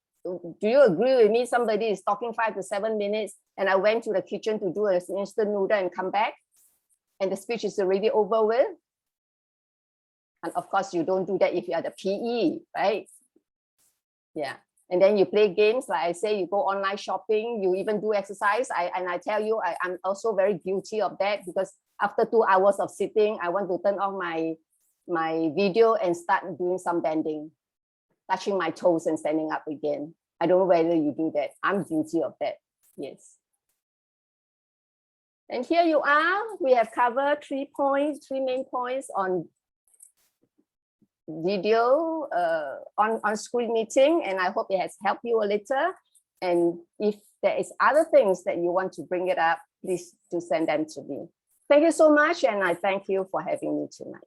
you agree with me? Somebody is talking 5 to 7 minutes, and I went to the kitchen to do an instant noodle and come back, and the speech is already over with. And of course, you don't do that if you are the PE, right? Yeah. And then you play games, like I say, you go online shopping, you even do exercise. I tell you, I'm also very guilty of that, because after 2 hours of sitting, I want to turn off my video and start doing some bending. touching my toes and standing up again. I don't know whether you do that. I'm guilty of that. Yes. And here you are. We have covered 3 main points on video, on screen meeting, and I hope it has helped you a little. And if there is other things that you want to bring it up, please do send them to me. Thank you so much, and I thank you for having me tonight.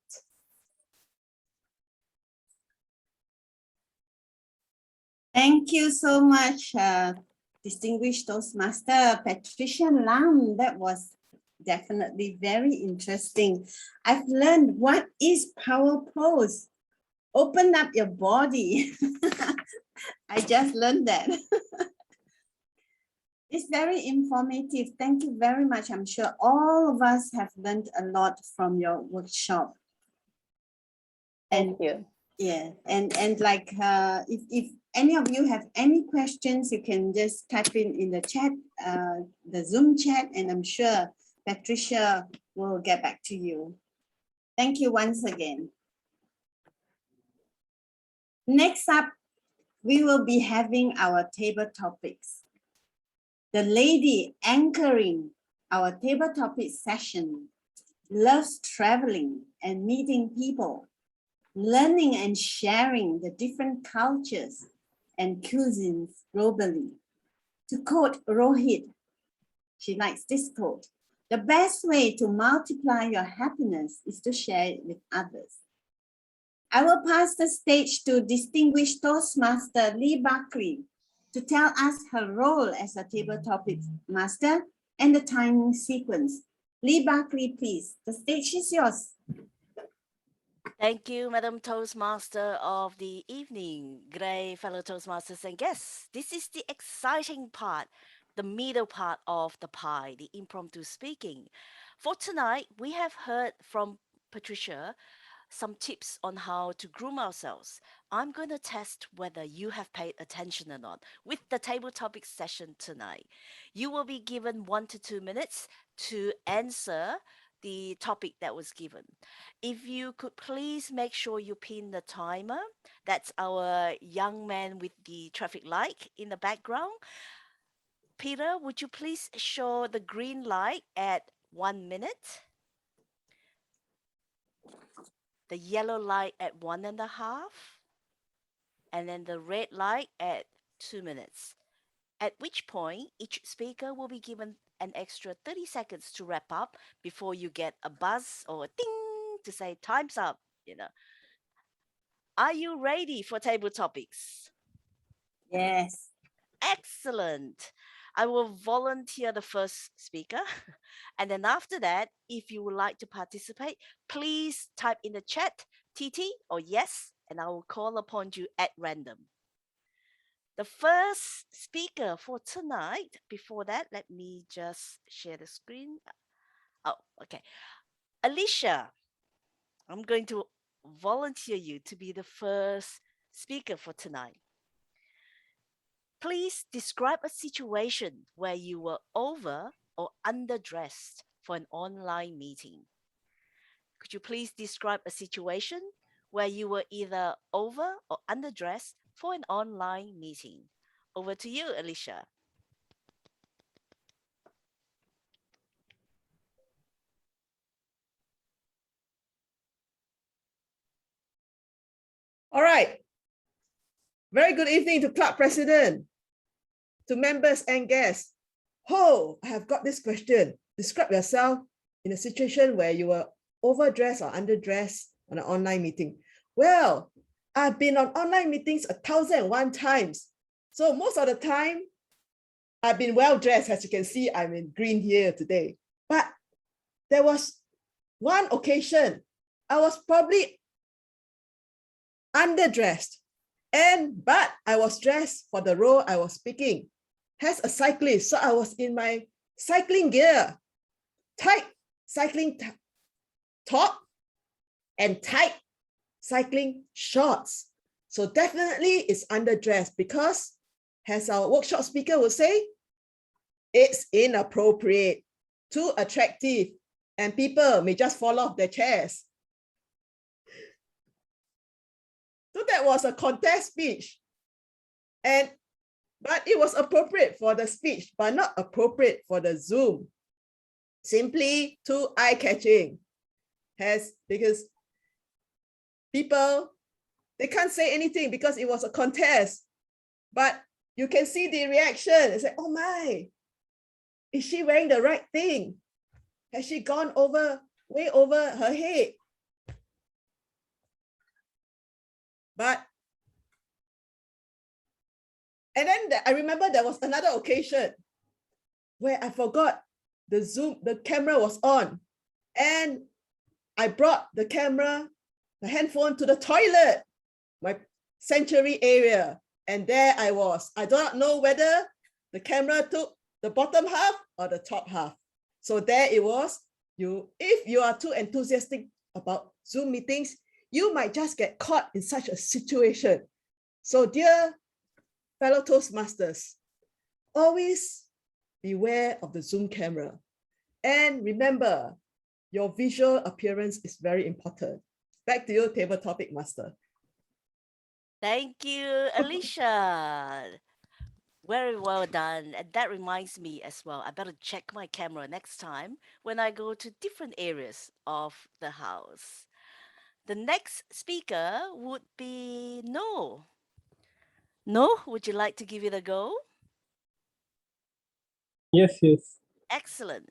Thank you so much, distinguished Toastmaster Patricia Lam. That was definitely very interesting. I've learned what is power pose. Open up your body. I just learned that. It's very informative. Thank you very much. I'm sure all of us have learned a lot from your workshop. Thank you. Yeah, and like if any of you have any questions, you can just type in the chat, the Zoom chat, and I'm sure Patricia will get back to you. Thank you once again. Next up, we will be having our table topics. The lady anchoring our table topic session loves traveling and meeting people, learning and sharing the different cultures and cuisines globally. To quote Rohit, she likes this quote, "The best way to multiply your happiness is to share it with others." I will pass the stage to distinguished Toastmaster Lee Bakri to tell us her role as a table topic master and the timing sequence. Lee Bakri, please, the stage is yours. Thank you, Madam Toastmaster of the evening. Good day, fellow Toastmasters and guests. This is the exciting part, the middle part of the pie, the impromptu speaking. For tonight, we have heard from Patricia some tips on how to groom ourselves. I'm going to test whether you have paid attention or not with the table topic session tonight. You will be given 1 to 2 minutes to answer the topic that was given. If you could please make sure you pin the timer. That's our young man with the traffic light in the background. Peter, would you please show the green light at 1 minute? The yellow light at 1.5, and then the red light at 2 minutes. At which point, each speaker will be given an extra 30 seconds to wrap up before you get a buzz or a ding to say time's up, you know. Are you ready for table topics? Yes. Excellent. I will volunteer the first speaker. And then after that, if you would like to participate, please type in the chat TT or yes, and I will call upon you at random. The first speaker for tonight, before that, let me just share the screen. Oh, okay. Alicia, I'm going to volunteer you to be the first speaker for tonight. Please describe a situation where you were over or underdressed for an online meeting. Could you please describe a situation where you were either over or underdressed for an online meeting? Over to you, Alicia. All right. Very good evening to club president, to members and guests. Oh, I have got this question. Describe yourself in a situation where you were overdressed or underdressed on an online meeting. Well, I've been on online meetings 1,001 times. So most of the time, I've been well dressed. As you can see, I'm in green here today. But there was one occasion, I was probably underdressed. But I was dressed for the role I was speaking as a cyclist. So I was in my cycling gear, tight cycling top and tight cycling shorts. So definitely it's underdressed because, as our workshop speaker would say, it's inappropriate, too attractive, and people may just fall off their chairs. So that was a contest speech. But it was appropriate for the speech, but not appropriate for the Zoom. Simply too eye-catching. Because people, they can't say anything because it was a contest. But you can see the reaction. It's like, oh my, is she wearing the right thing? Has she gone way over her head? And then I remember there was another occasion where I forgot the camera was on. And I brought the handphone to the toilet, my sanctuary area. And there I was. I do not know whether the camera took the bottom half or the top half. So there it was. If you are too enthusiastic about Zoom meetings, you might just get caught in such a situation. So dear fellow Toastmasters, always beware of the Zoom camera. And remember, your visual appearance is very important. Back to you, table topic master. Thank you, Alicia. Very well done. And that reminds me as well, I better check my camera next time when I go to different areas of the house. The next speaker would be No. No, would you like to give it a go? Yes, yes. Excellent.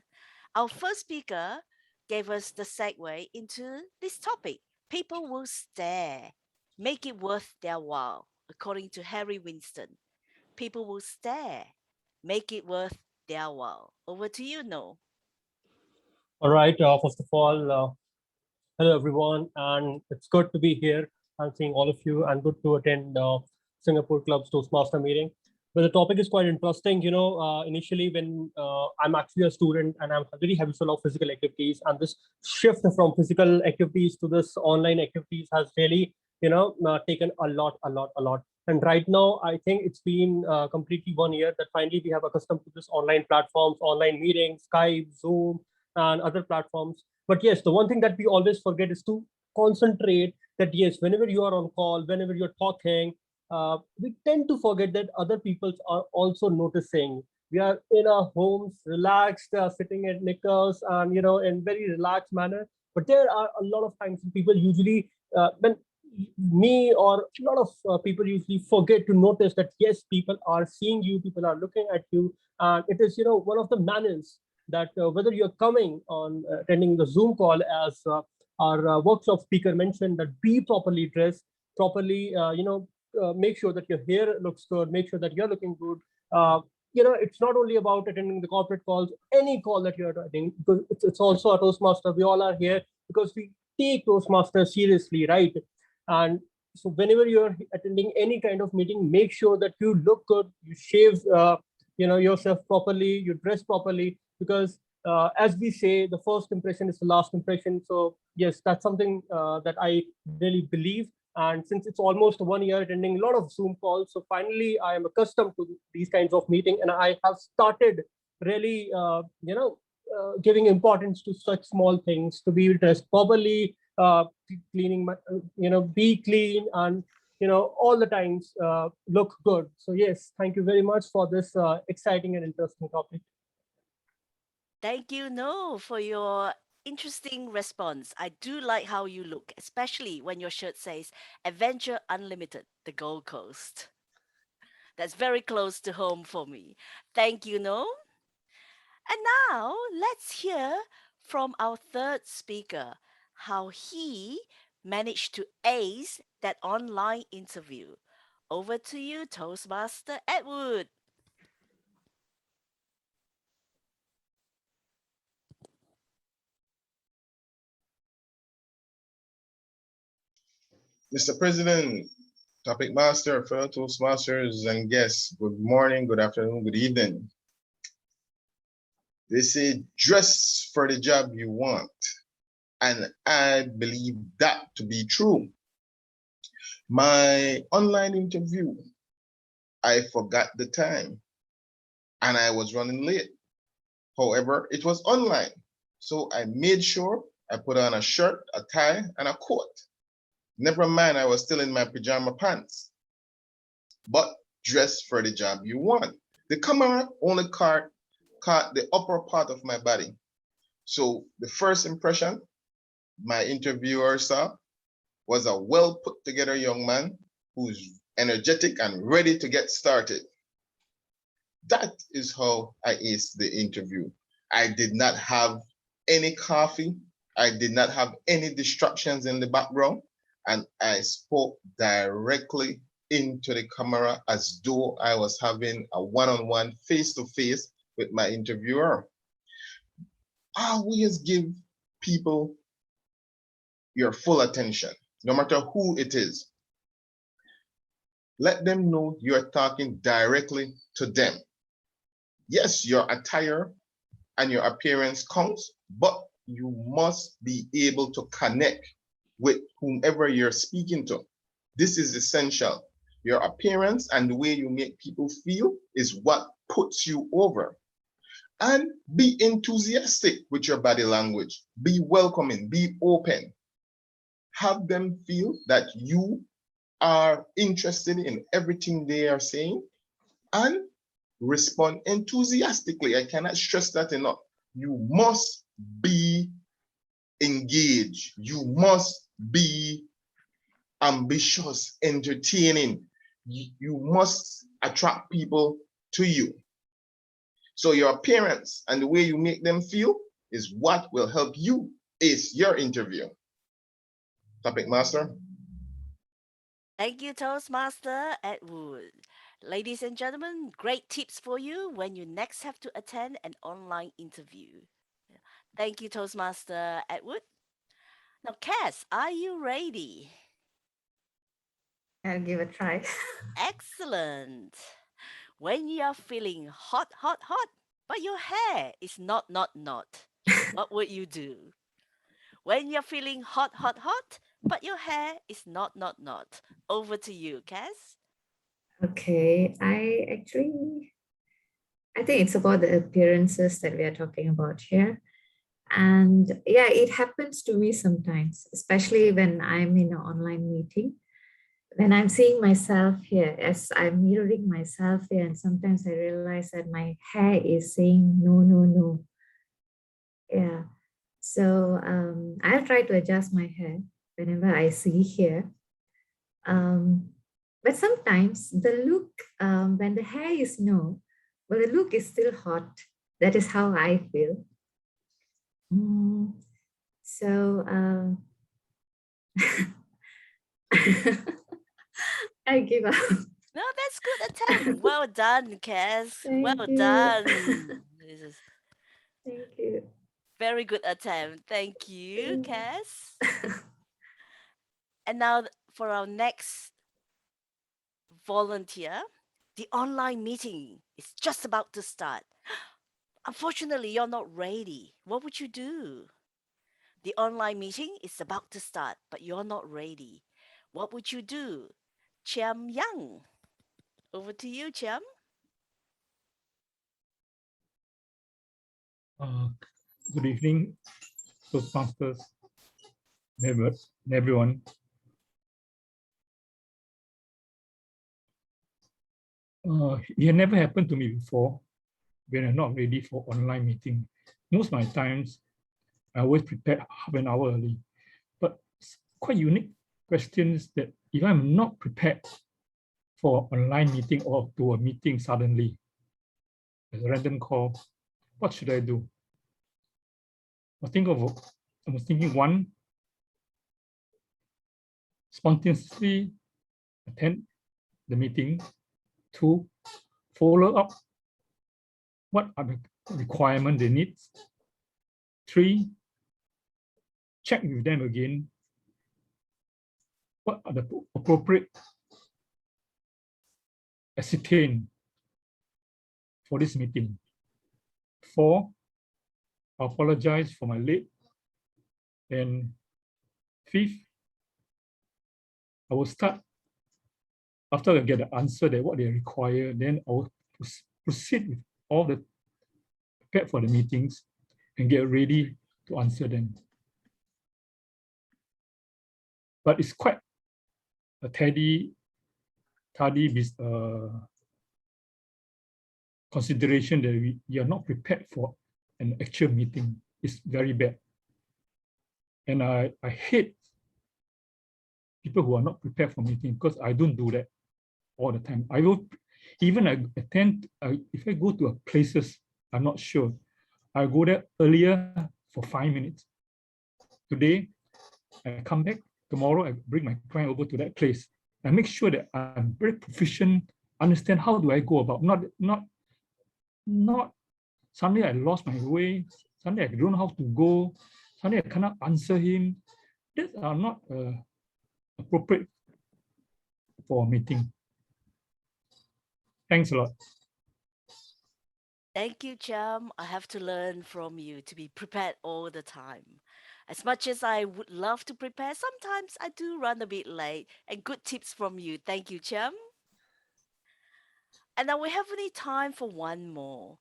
Our first speaker gave us the segue into this topic. People will stare. Make it worth their while, according to Harry Winston. People will stare. Make it worth their while. Over to you, No. All right. First of all, hello everyone, and it's good to be here and seeing all of you, and good to attend Singapore Club's Toastmaster meeting. But the topic is quite interesting. Initially when I'm actually a student and I'm very habitual of physical activities, and this shift from physical activities to this online activities has really, taken a lot. And right now, I think it's been completely 1 year that finally we have accustomed to this online platforms, online meetings, Skype, Zoom, and other platforms. But yes, the one thing that we always forget is to concentrate that, yes, whenever you are on call, whenever you're talking, we tend to forget that other people are also noticing. We are in our homes, relaxed, sitting at knickers and, in very relaxed manner. But there are a lot of times people usually, when me or a lot of people usually forget to notice that, yes, people are seeing you, people are looking at you. And it is, one of the manners that whether you're coming on attending the Zoom call, as our workshop speaker mentioned, that be properly dressed, properly, make sure that your hair looks good, make sure that you're looking good. It's not only about attending the corporate calls, any call that you're attending, because it's also a Toastmaster. We all are here because we take Toastmasters seriously, right? And so whenever you're attending any kind of meeting, make sure that you look good, you shave, yourself properly, you dress properly, because as we say, the first impression is the last impression. So yes, that's something that I really believe. And since it's almost 1 year attending a lot of Zoom calls, so finally I am accustomed to these kinds of meetings, and I have started really, giving importance to such small things, to be dressed properly, cleaning my, be clean, and all the times look good. So yes, thank you very much for this exciting and interesting topic. Thank you, No, for your interesting response. I do like how you look, especially when your shirt says Adventure Unlimited, the Gold Coast. That's very close to home for me. Thank you, No. And now let's hear from our third speaker, how he managed to ace that online interview. Over to you, Toastmaster Edward. Mr. President, topic master, fellow Toastmasters and guests, good morning, good afternoon, good evening. They say dress for the job you want, and I believe that to be true. My online interview, I forgot the time and I was running late. However, it was online. So I made sure I put on a shirt, a tie, and a coat. Never mind, I was still in my pajama pants, but dressed for the job you want. The camera only caught the upper part of my body. So the first impression my interviewer saw was a well put together young man who's energetic and ready to get started. That is how I aced the interview. I did not have any coffee. I did not have any distractions in the background. And I spoke directly into the camera as though I was having a one-on-one face-to-face with my interviewer. Always give people your full attention, no matter who it is. Let them know you're talking directly to them. Yes, your attire and your appearance counts, but you must be able to connect with whomever you're speaking to. This is essential. Your appearance and the way you make people feel is what puts you over. And be enthusiastic with your body language. Be welcoming, be open. Have them feel that you are interested in everything they are saying and respond enthusiastically. I cannot stress that enough. You must be engaged. You must be ambitious, entertaining. You must attract people to you. So your appearance and the way you make them feel is what will help you ace your interview. Topic master. Thank you, Toastmaster Edward. Ladies and gentlemen, great tips for you when you next have to attend an online interview. Thank you, Toastmaster Edward. Now, Cass, are you ready? I'll give a try. Excellent. When you're feeling hot, but your hair is not, what would you do? When you're feeling hot, but your hair is not. Over to you, Cass. Okay, I think it's about the appearances that we are talking about here. And yeah, it happens to me sometimes, especially when I'm in an online meeting. When I'm seeing myself here, as I'm mirroring myself here, and sometimes I realize that my hair is saying no. Yeah. So I'll try to adjust my hair whenever I see here. But sometimes the look, when the hair is no, but the look is still hot. That is how I feel. So I give up. No, that's good attempt. Well done, Cass. Well Thank you. done. This is Thank you. very good attempt. Thank you, Thank you. Cass. And now for our next volunteer, the online meeting is just about to start. Unfortunately, you're not ready. What would you do? The online meeting is about to start, but you're not ready. What would you do? Chiam Yang. Over to you, Chiam. Good evening, Toastmasters, everyone. It had never happened to me before when I'm not ready for online meeting. Most of my times, I always prepare half an hour early. But it's quite unique questions that if I'm not prepared for online meeting or to a meeting suddenly, as a random call, what should I do? I was thinking one, spontaneously attend the meeting. Two, follow up what are the requirements they need. Three, check with them again what are the appropriate ascertain for this meeting. Four, I apologize for my late. And fifth, I will start after I get the answer that what they require, then I will proceed with all the prep for the meetings and get ready to answer them. But it's quite tardy consideration that we are not prepared for an actual meeting is very bad. And I hate people who are not prepared for meeting, because I don't do that all the time. I will, even I attend, if I go to a places I'm not sure, I go there earlier for 5 minutes. Today, I come back. Tomorrow, I bring my client over to that place. I make sure that I'm very proficient, understand how do I go about, not suddenly I lost my way, suddenly I don't know how to go, suddenly I cannot answer him. These are not appropriate for a meeting. Thanks a lot. Thank you, Cham. I have to learn from you to be prepared all the time. As much as I would love to prepare, sometimes I do run a bit late. And good tips from you. Thank you, Cham. And now we have any time for one more.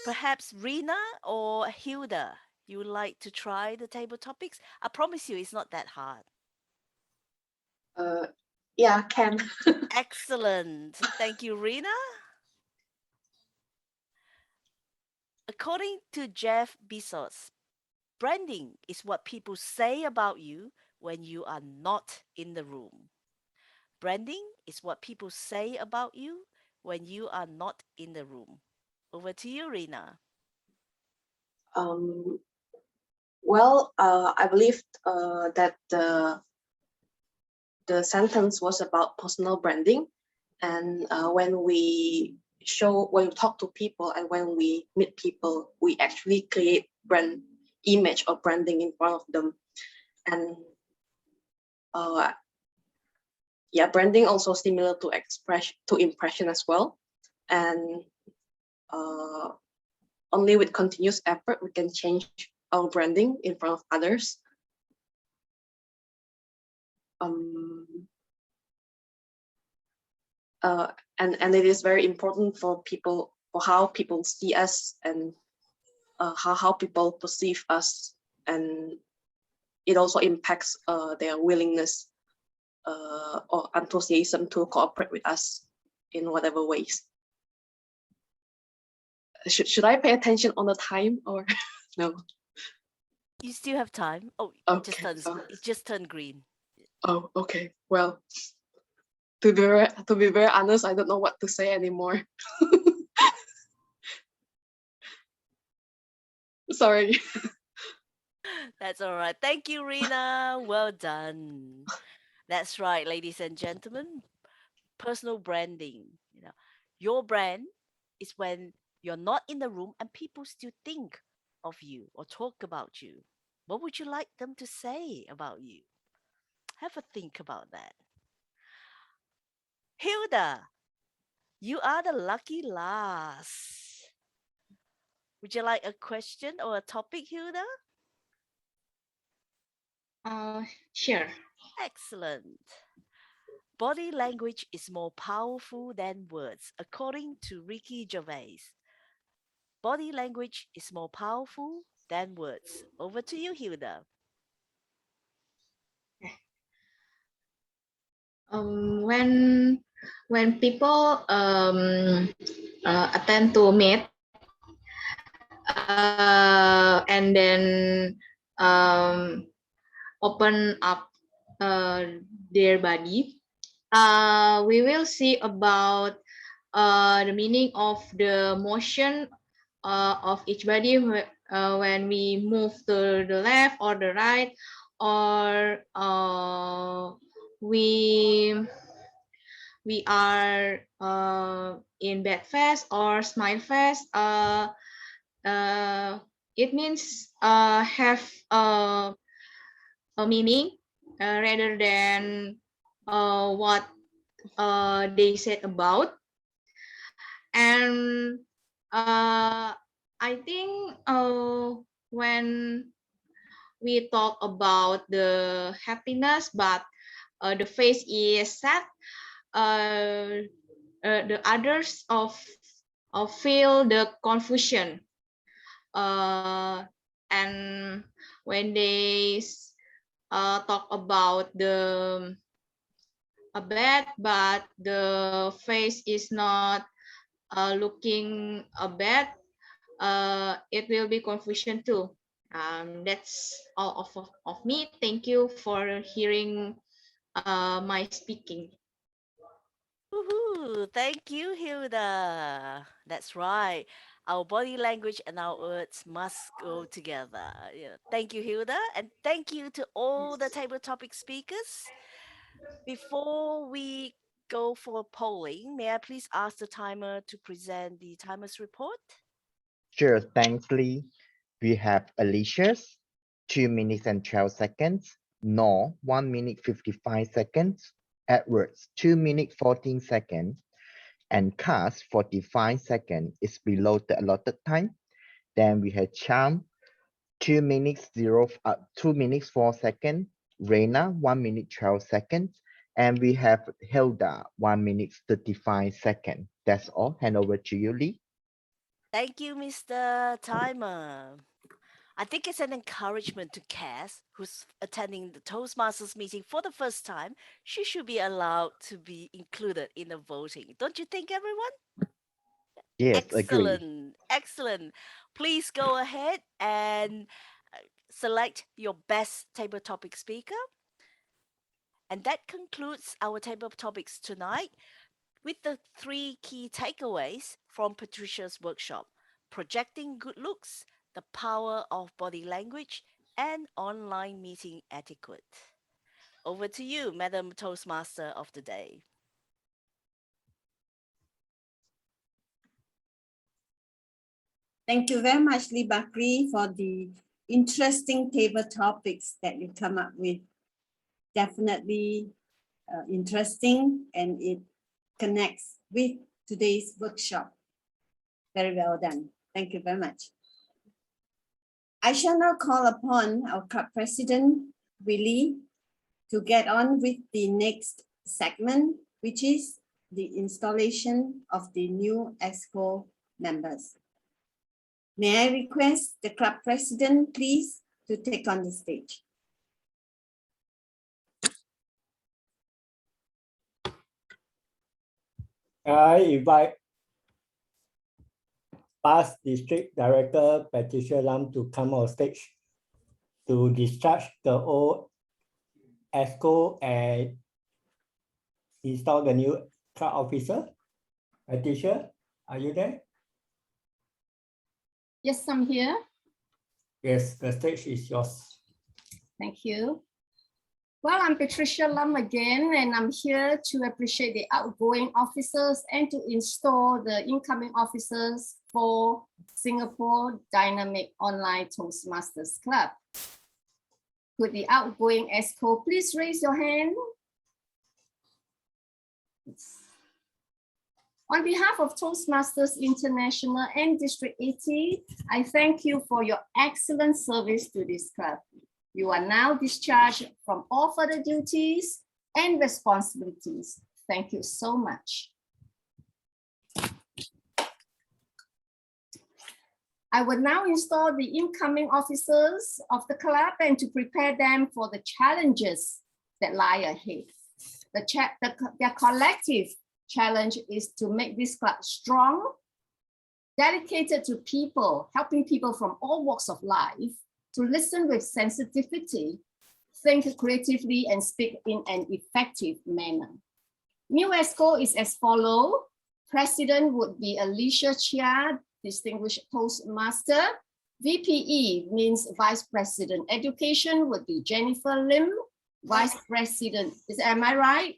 Perhaps Rina or Hilda, you would like to try the table topics? I promise you it's not that hard. Yeah, can. Excellent. Thank you, Rina. According to Jeff Bezos, branding is what people say about you when you are not in the room. Branding is what people say about you when you are not in the room. Over to you, Rina. Well, I believe that the sentence was about personal branding, and when we talk to people and when we meet people, we actually create brand image or branding in front of them, and yeah, branding also similar to impression as well, and only with continuous effort we can change our branding in front of others. And it is very important for people, for how people see us and how people perceive us, and it also impacts their willingness or enthusiasm to cooperate with us in whatever ways. Should I pay attention on the time or no? You still have time. Oh, Okay, it just turned green. Oh, okay. Well, to be very honest, I don't know what to say anymore. Sorry. That's all right. Thank you, Rina. Well done. That's right, ladies and gentlemen. Personal branding. Your brand is when you're not in the room and people still think of you or talk about you. What would you like them to say about you? Have a think about that. Hilda, you are the lucky last. Would you like a question or a topic, Hilda? Sure. Excellent. Body language is more powerful than words, according to Ricky Gervais. Body language is more powerful than words. Over to you, Hilda. When people attend to meet and then open up their body, we will see about the meaning of the motion of each body when we move to the left or the right, or we are in bad face or smile face. It means have a meaning rather than what they said about. And I think when we talk about the happiness, but the face is sad, the others feel the confusion. And when they talk about the bad, but the face is not looking bad, it will be confusion too. That's all of me. Thank you for hearing my speaking. Woohoo! Thank you, Hilda. That's right. Our body language and our words must go together. Yeah. Thank you, Hilda. And thank you to all the table topic speakers. Before we go for polling, may I please ask the timer to present the timer's report? Sure, thanks, Lee. We have Alicia's 2 minutes and 12 seconds. No, 1 minute 55 seconds. Edwards, 2 minutes 14 seconds. And Cast, 45 seconds is below the allotted time. Then we have Charm, 2 minutes 2 minutes 4 seconds. Reina, 1 minute 12 seconds. And we have Hilda, 1 minute 35 seconds. That's all. Hand over to you, Lee. Thank you, Mr. Timer. I think it's an encouragement to Cass, who's attending the Toastmasters meeting for the first time. She should be allowed to be included in the voting. Don't you think, everyone? Yes, agree. Excellent, excellent. Please go ahead and select your best table topic speaker. And that concludes our table topics tonight with the 3 key takeaways from Patricia's workshop: projecting good looks, the power of body language, and online meeting etiquette. Over to you, Madam Toastmaster of the day. Thank you very much, Lee Bakri, for the interesting table topics that you come up with. Definitely interesting, and it connects with today's workshop. Very well done. Thank you very much. I shall now call upon our club president, Willie, to get on with the next segment, which is the installation of the new EXCO members. May I request the club president, please, to take on the stage. I invite past District Director Patricia Lam to come on stage to discharge the old EXCO and install the new club officer. Patricia, are you there? Yes, I'm here. Yes, the stage is yours. Thank you. Well, I'm Patricia Lam again, and I'm here to appreciate the outgoing officers and to install the incoming officers for Singapore Dynamic Online Toastmasters Club. Could the outgoing EXCO please raise your hand? On behalf of Toastmasters International and District 80, I thank you for your excellent service to this club. You are now discharged from all further duties and responsibilities. Thank you so much. I will now install the incoming officers of the club and to prepare them for the challenges that lie ahead. Their collective challenge is to make this club strong, dedicated to people, helping people from all walks of life, to listen with sensitivity, think creatively, and speak in an effective manner. New EXCO is as follows. President would be Alicia Chia, Distinguished Toastmaster. VPE means Vice President. Education would be Jennifer Lim. Vice President, am I right?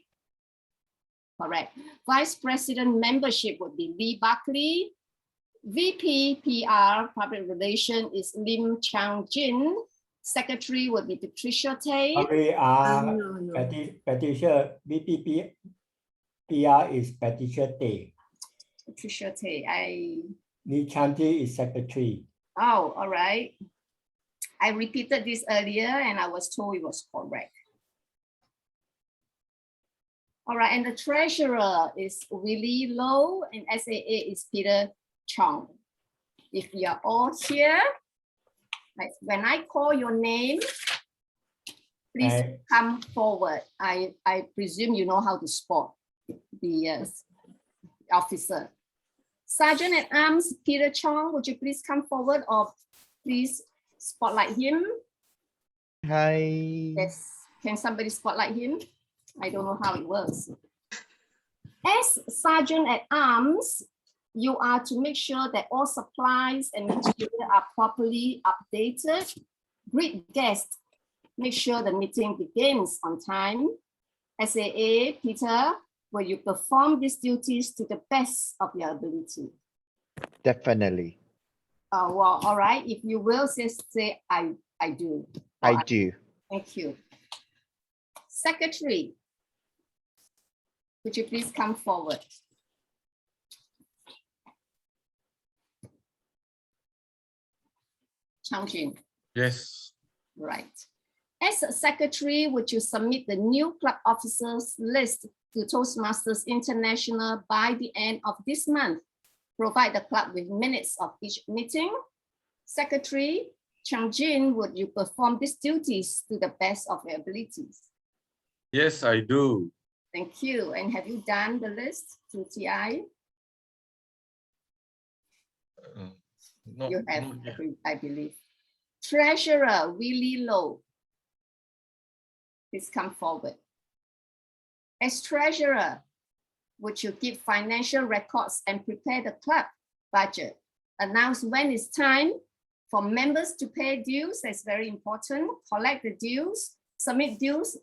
Correct. Vice President membership would be Lee Buckley. VP PR, Public Relations, is Lim Chang Jin. Secretary would be Patricia Tay. Sorry, Patricia, VP PR is Patricia Tay. Patricia Tay, Lee Chang Jin is Secretary. Oh, all right. I repeated this earlier and I was told it was correct. All right, and the treasurer is Willie Low and SAA is Peter Chong. If you're all here, like when I call your name, Please come forward. I presume you know how to spot the officer. Sergeant at Arms Peter Chong, would you please come forward, or please spotlight him? Hi. Yes, can somebody spotlight him? I don't know how it works. As Sergeant at Arms, you are to make sure that all supplies and material are properly updated. Greet guests. Make sure the meeting begins on time. SAA, Peter, will you perform these duties to the best of your ability? Definitely. Well, all right. If you will, just say, I do. I do. Thank you. Secretary, would you please come forward? Changjin. Yes. Right. As a secretary, would you submit the new club officers list to Toastmasters International by the end of this month? Provide the club with minutes of each meeting. Secretary Changjin, would you perform these duties to the best of your abilities? Yes, I do. Thank you. And have you done the list to TI? No, You have, not yet. I believe. Treasurer Willie Low, please come forward. As treasurer, would you keep financial records and prepare the club budget? Announce when it's time for members to pay dues. That's very important. Collect the dues, submit dues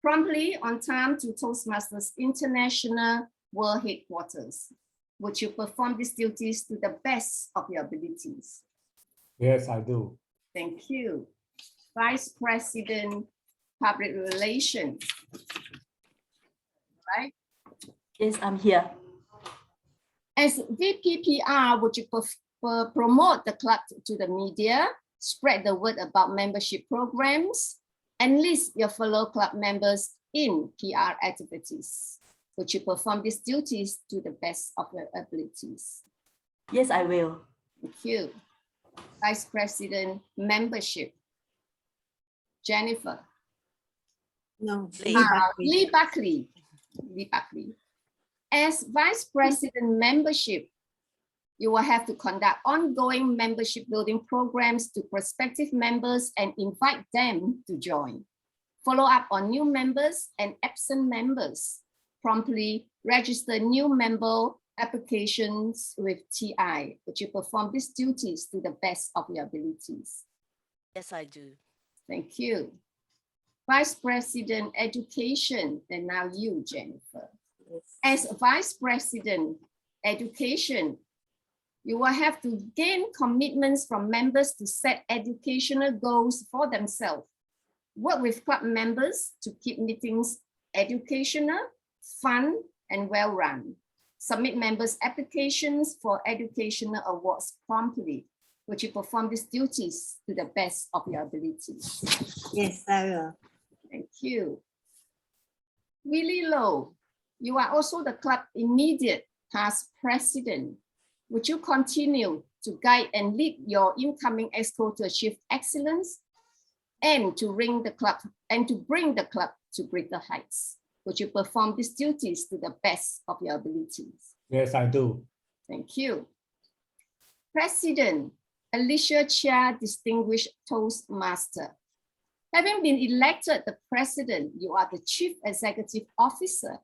promptly on time to Toastmasters International World Headquarters. Would you perform these duties to the best of your abilities? Yes, I do. Thank you. Vice President, Public Relations. Right? Yes, I'm here. As VPPR, would you promote the club to the media, spread the word about membership programs, enlist your fellow club members in PR activities? Would you perform these duties to the best of your abilities? Yes, I will. Thank you. Vice President, Membership. Jennifer. No, Lee Buckley. As Vice President, Membership, you will have to conduct ongoing membership building programs to prospective members and invite them to join. Follow up on new members and absent members. Promptly register new member applications with TI. Would you perform these duties to the best of your abilities? Yes, I do. Thank you. Vice President, Education, and now you, Jennifer. As Vice President, Education, you will have to gain commitments from members to set educational goals for themselves. Work with club members to keep meetings educational, fun, and well-run. Submit members' applications for educational awards promptly. Would you perform these duties to the best of your abilities? Yes, I will. Thank you. Willie Low, you are also the club immediate past president. Would you continue to guide and lead your incoming exco to achieve excellence and to bring the club to greater heights? Would you perform these duties to the best of your abilities? Yes, I do. Thank you. President Alicia Chia, Distinguished Toastmaster. Having been elected the president, you are the chief executive officer.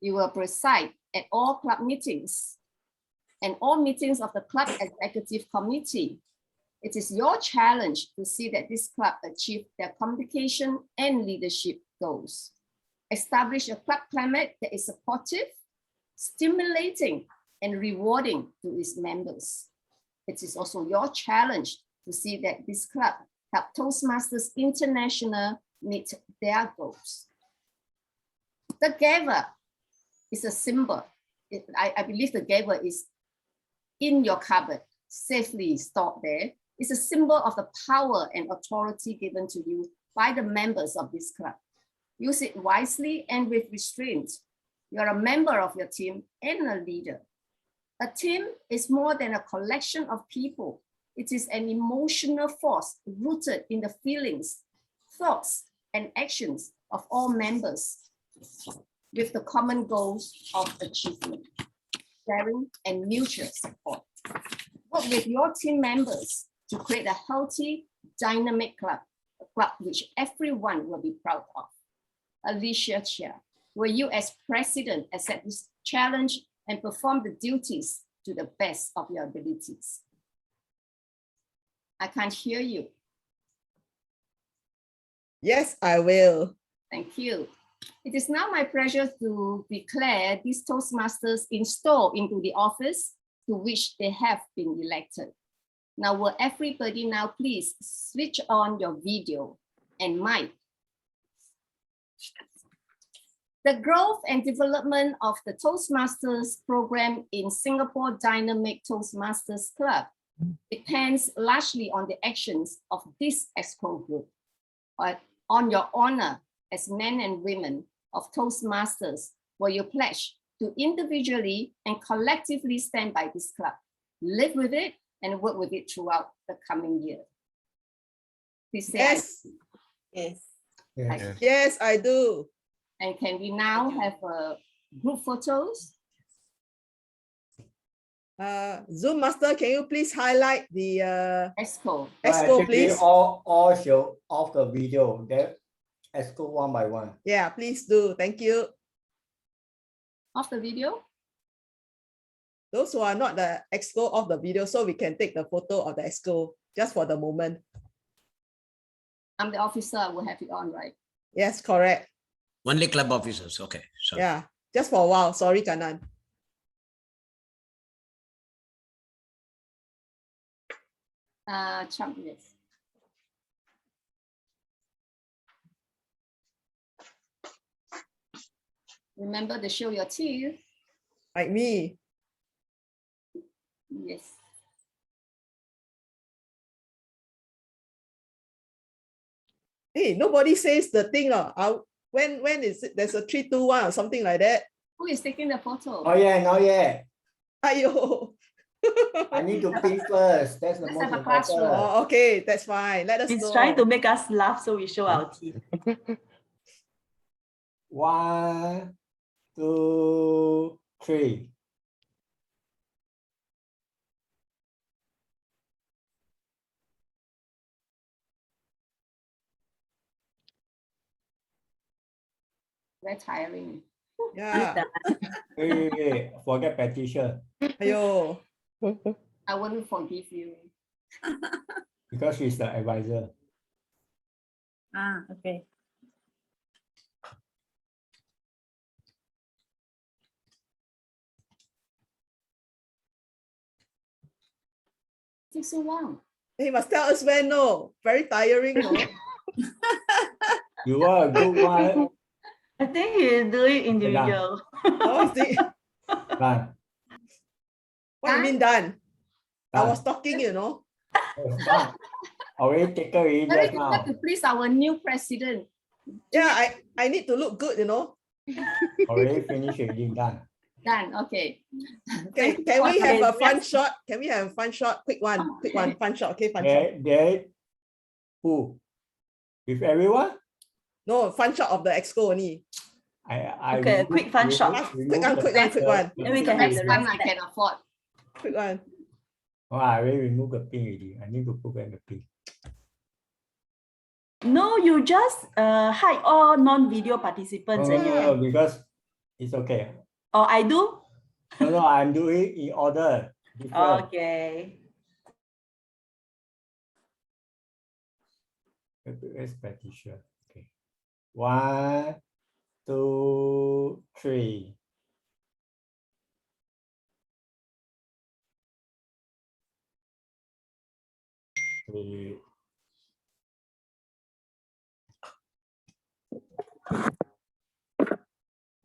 You will preside at all club meetings and all meetings of the club executive committee. It is your challenge to see that this club achieve their communication and leadership goals. Establish a club climate that is supportive, stimulating, and rewarding to its members. It is also your challenge to see that this club help Toastmasters International meet their goals. The gavel is a symbol. I believe the gavel is in your cupboard, safely stored there. It's a symbol of the power and authority given to you by the members of this club. Use it wisely and with restraint. You're a member of your team and a leader. A team is more than a collection of people. It is an emotional force rooted in the feelings, thoughts, and actions of all members with the common goals of achievement, sharing, and mutual support. Work with your team members to create a healthy, dynamic club, a club which everyone will be proud of. Alicia Chia, will you as president accept this challenge and perform the duties to the best of your abilities? I can't hear you. Yes, I will. Thank you. It is now my pleasure to declare these Toastmasters installed into the office to which they have been elected. Now, will everybody now please switch on your video and mic? The growth and development of the Toastmasters program in Singapore Dynamic Toastmasters Club depends largely on the actions of this EXCO group, but on your honor as men and women of Toastmasters, where you pledge to individually and collectively stand by this club, live with it, and work with it throughout the coming year. Please say yes. Yes. Yes. Yes, I do. And can we now have group photos? Zoom master, can you please highlight the EXCO? EXCO, please? All show off the video. Then EXCO one by one. Yeah, please do. Thank you. Off the video? Those who are not the EXCO of the video, so we can take the photo of the EXCO just for the moment. I'm the officer, I will have it on, right? Yes, correct. Only club officers. Okay. Sorry. Yeah, just for a while. Sorry, Kanan. Trump, yes. Remember to show your teeth. Like me. Yes. Hey, nobody says the thing. When is it? There's a 3, 2, 1 or something like that. Who is taking the photo? Oh yeah, not yet. Ayo. I need to pin first. That's the Let's most have a important. classroom. Oh, okay, that's fine. Let us He's know. trying to make us laugh, so we show our teeth. 1, 2, 3. Very tiring. Yeah. Wait. Forget Patricia Ayo. I wouldn't forgive you. because she's the advisor. Ah, okay. Takes so long. He must tell us when. No, very tiring. No? You are a good one. I think he's doing individual. Oh, see. Done. What you mean done? I Done. was talking, you know. Done. Already taken already Very just now. difficult to please our new president. Yeah, I need to look good, you know. Already finished already. Done. Done. Okay. Okay, can we have a fun shot? Can we have a fun shot? Quick one, quick one, fun shot. Okay, fun shot. There. Who? With everyone? No, fun shot of the EXCO only. I Okay, remove- quick fun shot. Quick one, quick one, quick one. Then we can have the One rest. I can afford. Quick one. Oh, I already removed the pin already. I need to put back the pin. No, you just hide all non-video participants and you No, can. because it's okay. Oh, I do? No, I'm doing in order. Different. Okay. Where's Patricia? Okay. 1, 2, 3.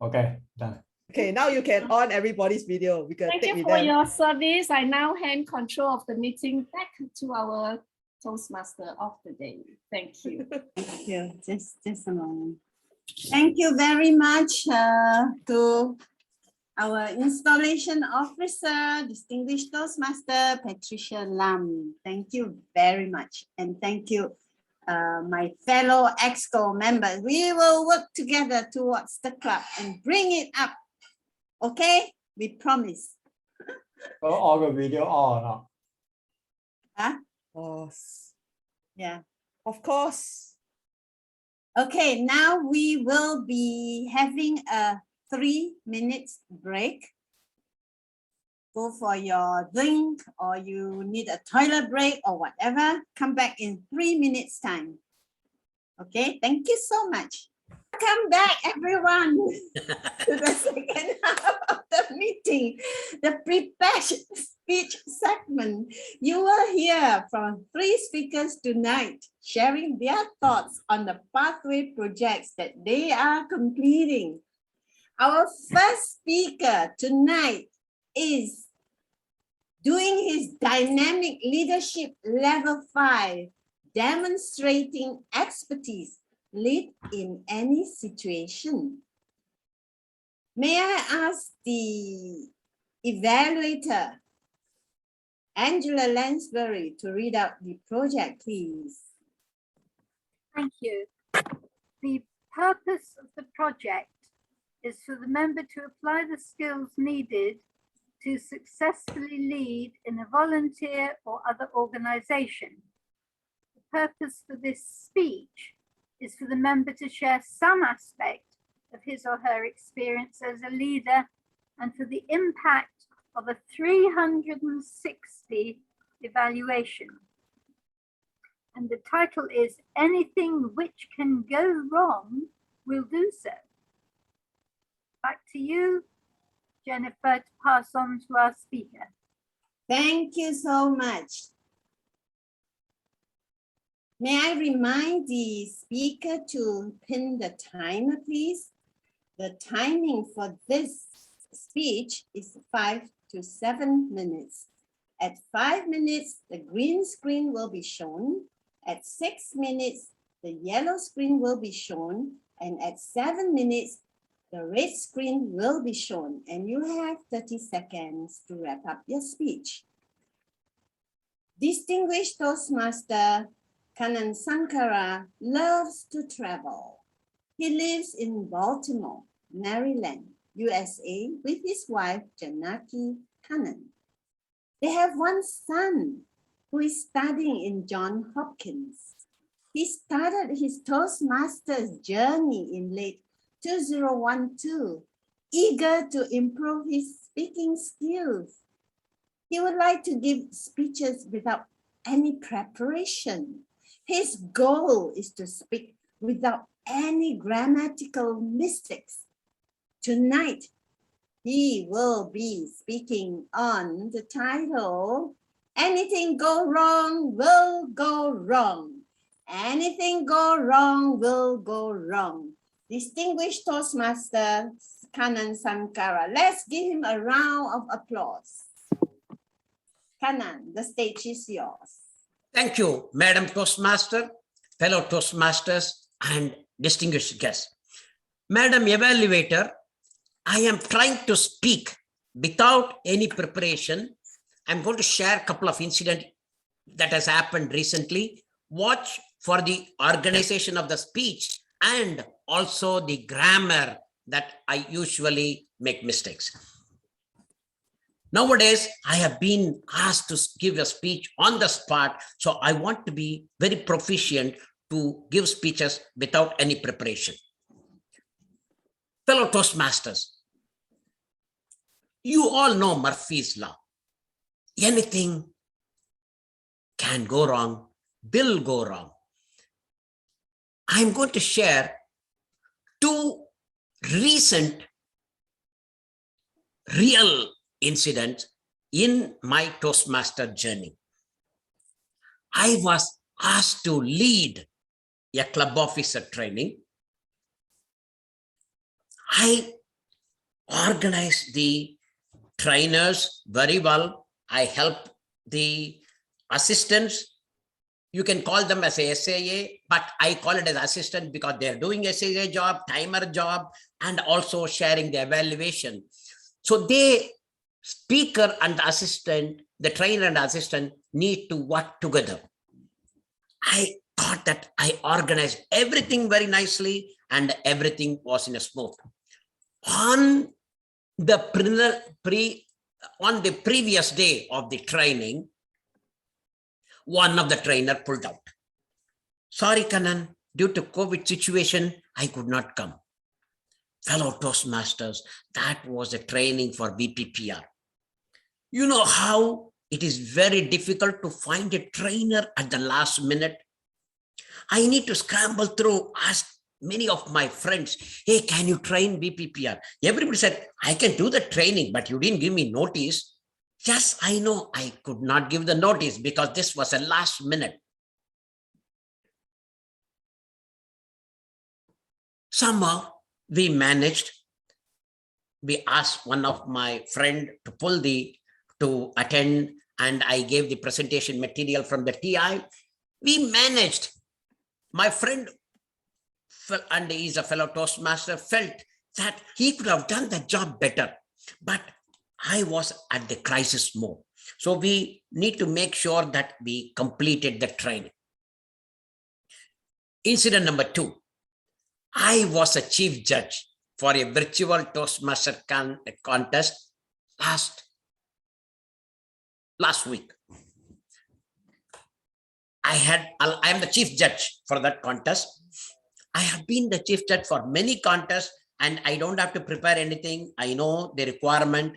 Okay, done. Okay, now you can on everybody's video. We can Thank take you with for them. your service. I now hand control of the meeting back to our Toastmaster of the day. Thank you. Thank you. Just a moment. Thank you very much to our installation officer, distinguished Toastmaster Patricia Lam. Thank you very much. And thank you my fellow EXCO members. We will work together towards the club and bring it up. Okay? We promise. So all the video on or not? Huh? Oh, Yeah. of course. Okay, now we will be having a 3 minutes break. Go for your drink, or you need a toilet break or whatever. Come back in 3 minutes time. Okay, thank you so much. Come back, everyone, to the second half of the meeting, the prepared speech segment. You will hear from 3 speakers tonight, sharing their thoughts on the pathway projects that they are completing. Our first speaker tonight is doing his dynamic leadership level 5, demonstrating expertise, lead in any situation. May I ask the evaluator, Angela Lansbury, to read out the project, please? Thank you. The purpose of the project is for the member to apply the skills needed to successfully lead in a volunteer or other organization. The purpose for this speech is for the member to share some aspect of his or her experience as a leader and for the impact of a 360 evaluation. And the title is Anything Which Can Go Wrong Will Do So. Back to you, Jennifer, to pass on to our speaker. Thank you so much. May I remind the speaker to pin the timer, please? The timing for this speech is 5 to 7 minutes. At 5 minutes, the green screen will be shown. At 6 minutes, the yellow screen will be shown. And at 7 minutes, the red screen will be shown. And you have 30 seconds to wrap up your speech. Distinguished Toastmaster Kanan Sankara loves to travel. He lives in Baltimore, Maryland, USA, with his wife, Janaki Kanan. They have one son who is studying in Johns Hopkins. He started his Toastmasters journey in late 2012, eager to improve his speaking skills. He would like to give speeches without any preparation. His goal is to speak without any grammatical mistakes. Tonight, he will be speaking on the title, Anything Go Wrong Will Go Wrong. Anything go wrong will go wrong. Distinguished Toastmaster Kanan Sankara. Let's give him a round of applause. Kanan, the stage is yours. Thank you, Madam Toastmaster, fellow Toastmasters, and distinguished guests. Madam Evaluator, I am trying to speak without any preparation. I'm going to share a couple of incidents that has happened recently. Watch for the organization of the speech and also the grammar that I usually make mistakes. Nowadays, I have been asked to give a speech on the spot, so I want to be very proficient to give speeches without any preparation. Fellow Toastmasters, you all know Murphy's Law. Anything can go wrong, will go wrong. I'm going to share 2 recent real incidents in my Toastmaster journey. I was asked to lead a club officer training. I organized the trainers very well. I helped the assistants. You can call them as a SAA, but I call it as assistant because they're doing SAA job, timer job, and also sharing the evaluation. So they, speaker and assistant, the trainer and assistant need to work together. I thought that I organized everything very nicely and everything was in a smooth. On the previous day of the training, one of the trainer pulled out. Sorry, Kannan, due to COVID situation, I could not come. Fellow Toastmasters, that was a training for VPPR. You know how it is very difficult to find a trainer at the last minute. I need to scramble through, ask many of my friends, hey, can you train VPPR? Everybody said, I can do the training, but you didn't give me notice. Yes, I know I could not give the notice because this was a last minute. Somehow we managed. We asked one of my friend to attend, and I gave the presentation material from the TI. We managed. My friend, and he's a fellow Toastmaster, felt that he could have done the job better, but I was at the crisis mode. So we need to make sure that we completed the training. Incident number 2. I was a chief judge for a virtual Toastmaster contest last week. I am the chief judge for that contest. I have been the chief judge for many contests and I don't have to prepare anything. I know the requirement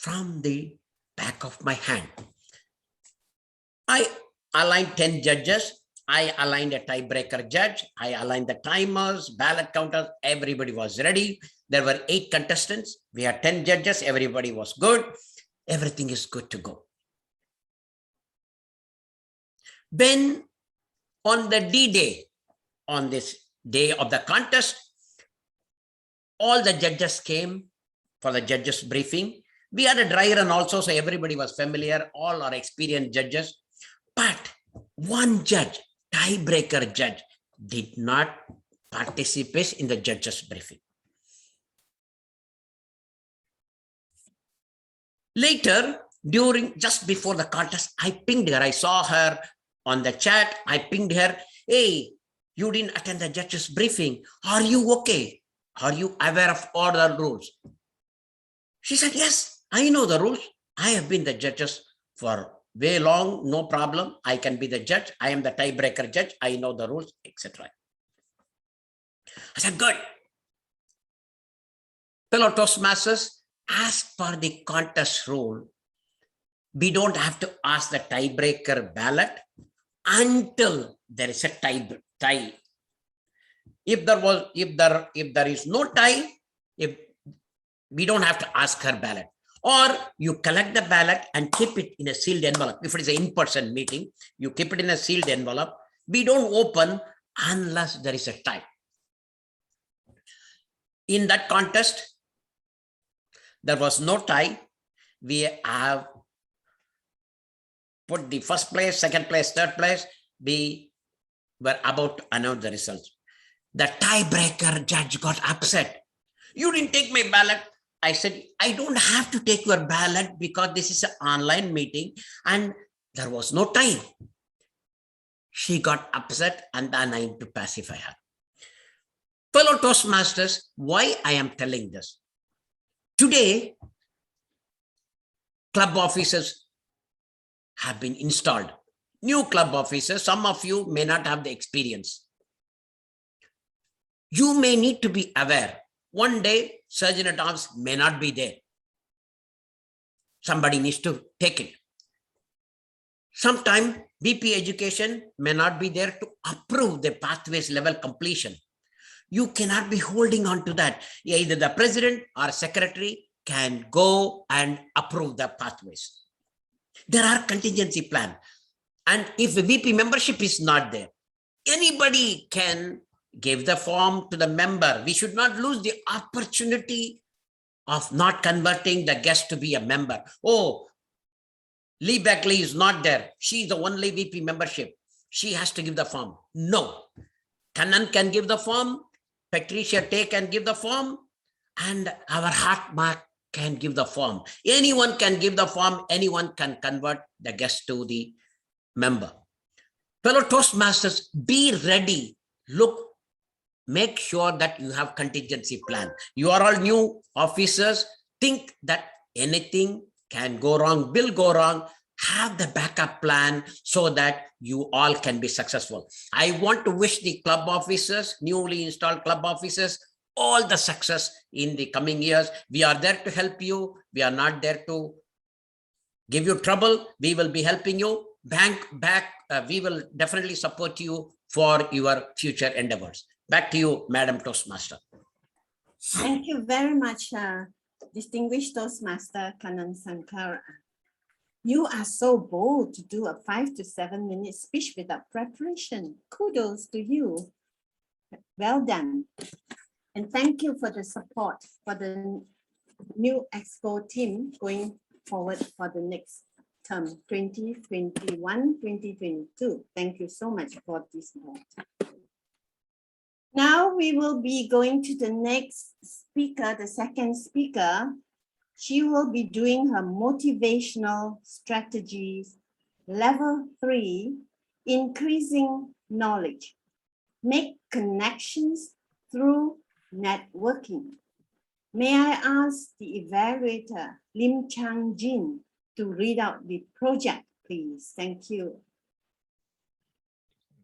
from the back of my hand. I aligned 10 judges. I aligned a tiebreaker judge. I aligned the timers, ballot counters. Everybody was ready. There were 8 contestants. We had 10 judges. Everybody was good. Everything is good to go. Then on the D-Day, on this day of the contest, all the judges came for the judges briefing. We had a dry run also, so everybody was familiar. All are experienced judges. But one judge, tiebreaker judge, did not participate in the judges briefing. Later, just before the contest, I pinged her. I saw her on the chat. I pinged her. Hey, you didn't attend the judges briefing. Are you okay? Are you aware of all the rules? She said, yes, I know the rules. I have been the judges for way long, no problem. I can be the judge. I am the tiebreaker judge. I know the rules, etc. I said, good. Fellow Toastmasters, as per the contest rule, we don't have to ask the tiebreaker ballot until there is a tie. If there is no tie, if we don't have to ask her ballot, or you collect the ballot and keep it in a sealed envelope. If it is an in-person meeting, you keep it in a sealed envelope. We don't open unless there is a tie. In that contest, there was no tie. We have put the first place, second place, third place. We were about to announce the results. The tiebreaker judge got upset. You didn't take my ballot. I said, I don't have to take your ballot because this is an online meeting and there was no tie. She got upset and then I had to pacify her. Fellow Toastmasters, why I am telling this? Today, club officers have been installed. New club officers, some of you may not have the experience. You may need to be aware. One day, Surgeon at Arms may not be there. Somebody needs to take it. Sometime BP education may not be there to approve the pathways level completion. You cannot be holding on to that. Either the president or secretary can go and approve the pathways. There are contingency plans. And if the VP membership is not there, anybody can give the form to the member. We should not lose the opportunity of not converting the guest to be a member. Oh, Lee Beckley is not there. She is the only VP membership. She has to give the form. No. Kannan can give the form. Patricia can give the form. And our heart mark can give the form. Anyone can give the form. Anyone can convert the guest to the member. Fellow Toastmasters, be ready. Look, make sure that you have contingency plan. You are all new officers. Think that anything can go wrong, will go wrong. Have the backup plan so that you all can be successful. I want to wish the club officers, newly installed club officers, all the success in the coming years. We are there to help you. We are not there to give you trouble. We will be helping you. We will definitely support you for your future endeavors. Back to you, Madam Toastmaster. Thank you very much, distinguished Toastmaster Kanan Sankara. You are so bold to do a 5 to 7 minute speech without preparation. Kudos to you. Well done. And thank you for the support for the new Expo team going forward for the next term, 2021-2022. Thank you so much for this vote. Now we will be going to the next speaker, the second speaker. She will be doing her motivational strategies, level 3, increasing knowledge, make connections through networking. May I ask the evaluator, Lim Chang Jin, to read out the project, please? Thank you.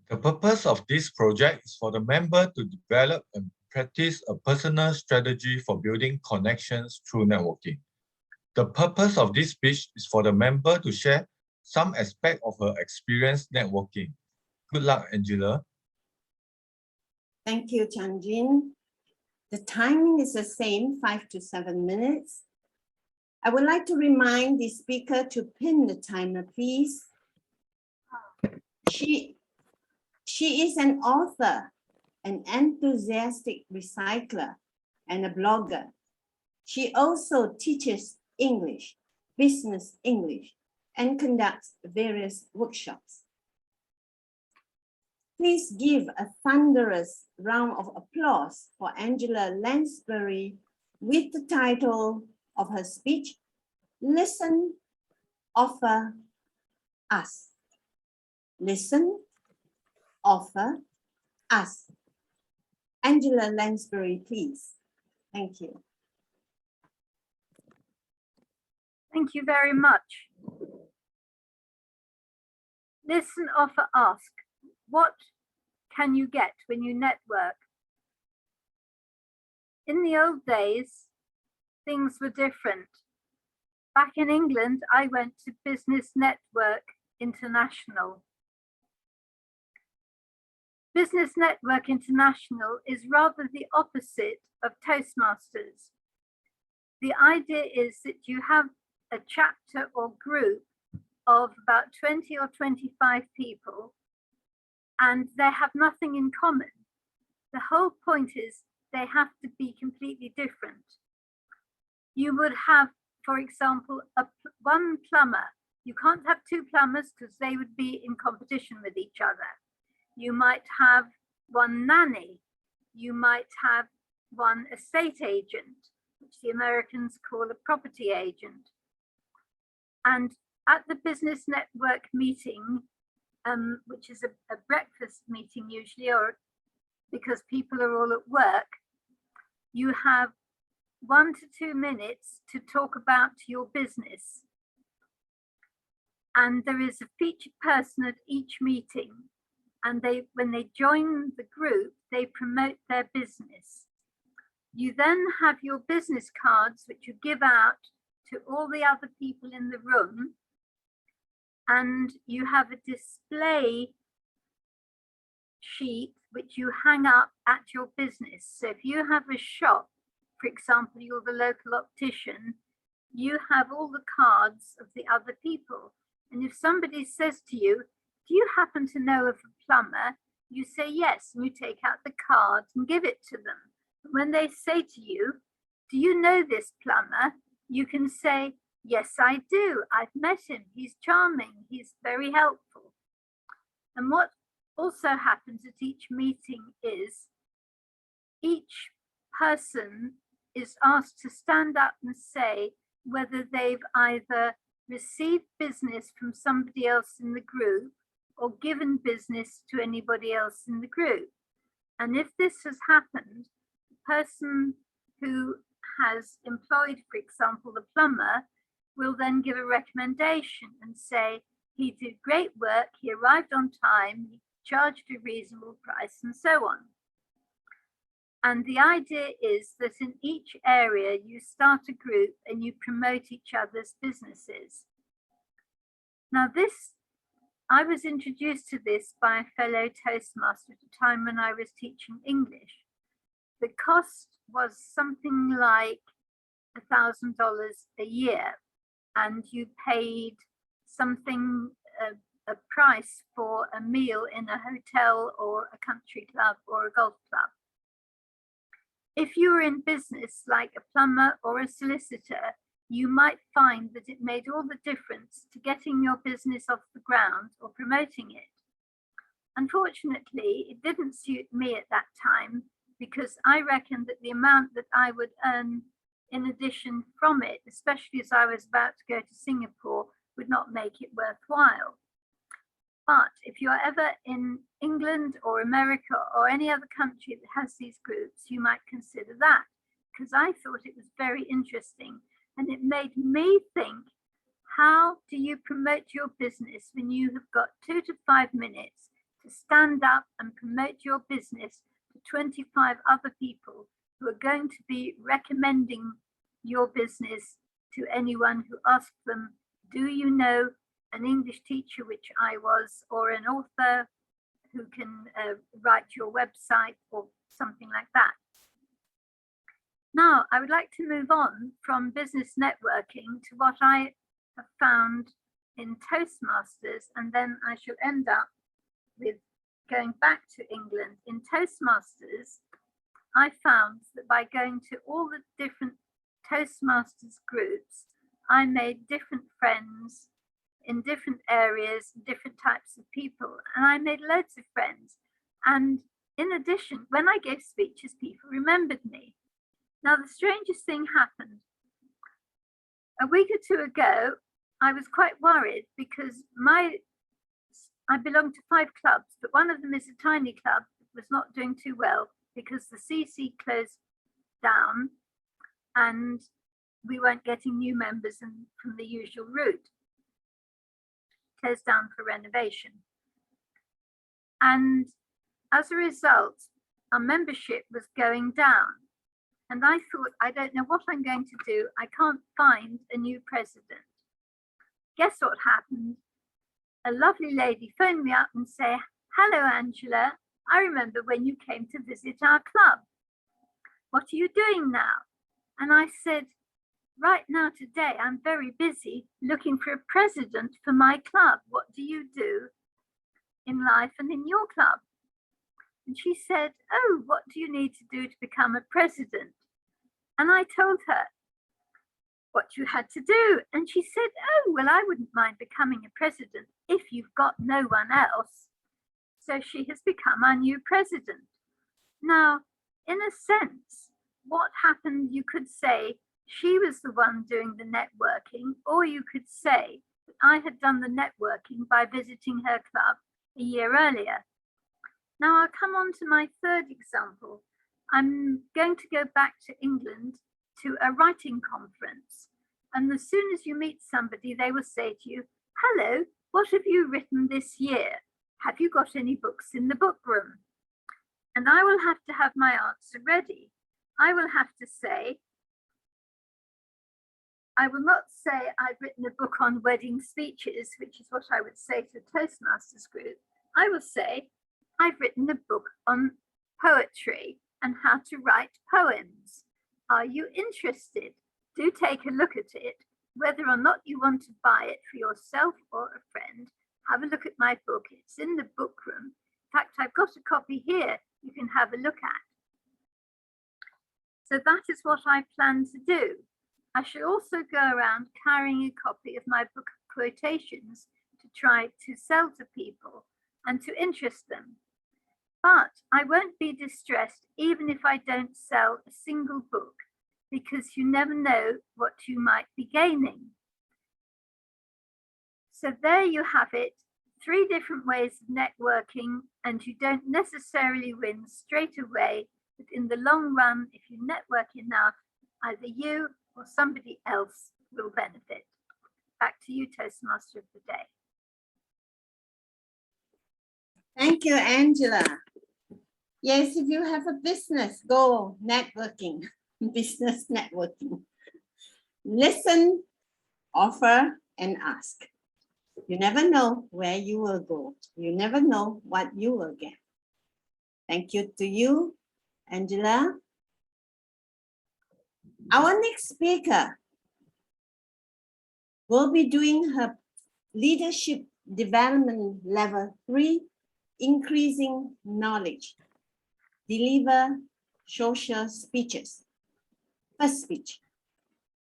The purpose of this project is for the member to develop and practice a personal strategy for building connections through networking. The purpose of this speech is for the member to share some aspect of her experience networking. Good luck, Angela. Thank you, Chang Jin. The timing is the same, 5 to 7 minutes. I would like to remind the speaker to pin the timer, please. She is an author, an enthusiastic recycler, and a blogger. She also teaches English, business English, and conducts various workshops. Please give a thunderous round of applause for Angela Lansbury with the title of her speech, Listen, Offer, Us. Listen, Offer, Us. Angela Lansbury, please. Thank you. Thank you very much. Listen, offer, ask. What can you get when you network? In the old days, things were different. Back in England, I went to Business Network International. Business Network International is rather the opposite of Toastmasters. The idea is that you have a chapter or group of about 20 or 25 people, and they have nothing in common. The whole point is they have to be completely different. You would have, for example, one plumber. You can't have two plumbers because they would be in competition with each other. You might have one nanny. You might have one estate agent, which the Americans call a property agent. And at the Business Network meeting, which is a breakfast meeting usually, or because people are all at work, you have 1 to 2 minutes to talk about your business. And there is a featured person at each meeting, and when they join the group, they promote their business. You then have your business cards, which you give out to all the other people in the room, and you have a display sheet which you hang up at your business. So if you have a shop, for example, you're the local optician, you have all the cards of the other people. And if somebody says to you, do you happen to know of a plumber? You say yes, and you take out the card and give it to them. When they say to you, do you know this plumber? You can say, yes, I do. I've met him. He's charming. He's very helpful. And what also happens at each meeting is each person is asked to stand up and say whether they've either received business from somebody else in the group or given business to anybody else in the group. And if this has happened, the person who has employed, for example, the plumber, will then give a recommendation and say, he did great work, he arrived on time, he charged a reasonable price, and so on. And the idea is that in each area, you start a group and you promote each other's businesses. Now this, I was introduced to this by a fellow Toastmaster at a time when I was teaching English. The cost was something like $1,000 a year, and you paid something, a price for a meal in a hotel or a country club or a golf club. If you were in business like a plumber or a solicitor, you might find that it made all the difference to getting your business off the ground or promoting it. Unfortunately, it didn't suit me at that time because I reckoned that the amount that I would earn in addition from it, especially as I was about to go to Singapore, would not make it worthwhile. But if you're ever in England or America or any other country that has these groups, you might consider that, because I thought it was very interesting. And it made me think, how do you promote your business when you have got 2 to 5 minutes to stand up and promote your business to 25 other people who are going to be recommending your business to anyone who asks them, do you know an English teacher, which I was, or an author who can write your website or something like that. Now, I would like to move on from business networking to what I have found in Toastmasters, and then I shall end up with going back to England. In Toastmasters, I found that by going to all the different Toastmasters groups, I made different friends in different areas, different types of people, and I made loads of friends. And in addition, when I gave speeches, people remembered me. Now, the strangest thing happened. A week or two ago, I was quite worried because I belong to 5 clubs, but one of them is a tiny club that was not doing too well because the CC closed down and we weren't getting new members from the usual route. Closed down for renovation. And as a result, our membership was going down. And I thought, I don't know what I'm going to do. I can't find a new president. Guess what happened? A lovely lady phoned me up and said, hello, Angela. I remember when you came to visit our club. What are you doing now? And I said, right now today, I'm very busy looking for a president for my club. What do you do in life and in your club? And she said, oh, what do you need to do to become a president? And I told her what you had to do. And she said, oh, well, I wouldn't mind becoming a president if you've got no one else. So she has become our new president. Now, in a sense, what happened, you could say, she was the one doing the networking, or you could say that I had done the networking by visiting her club a year earlier. Now I'll come on to my third example. I'm going to go back to England to a writing conference. And as soon as you meet somebody, they will say to you, hello, what have you written this year? Have you got any books in the book room? And I will have to have my answer ready. I will have to say, I will not say I've written a book on wedding speeches, which is what I would say to a Toastmasters group. I will say, I've written a book on poetry and how to write poems. Are you interested? Do take a look at it. Whether or not you want to buy it for yourself or a friend, have a look at my book. It's in the book room. In fact, I've got a copy here you can have a look at. So that is what I plan to do. I shall also go around carrying a copy of my book of quotations to try to sell to people and to interest them. But I won't be distressed even if I don't sell a single book, because you never know what you might be gaining. So there you have it, 3 different ways of networking, and you don't necessarily win straight away, but in the long run, if you network enough, either you or somebody else will benefit. Back to you, Toastmaster of the day. Thank you, Angela. Yes, if you have a business, go networking, business networking. Listen, offer, and ask. You never know where you will go. You never know what you will get. Thank you to you, Angela. Our next speaker will be doing her leadership development level 3, increasing knowledge. Deliver social speeches. First speech.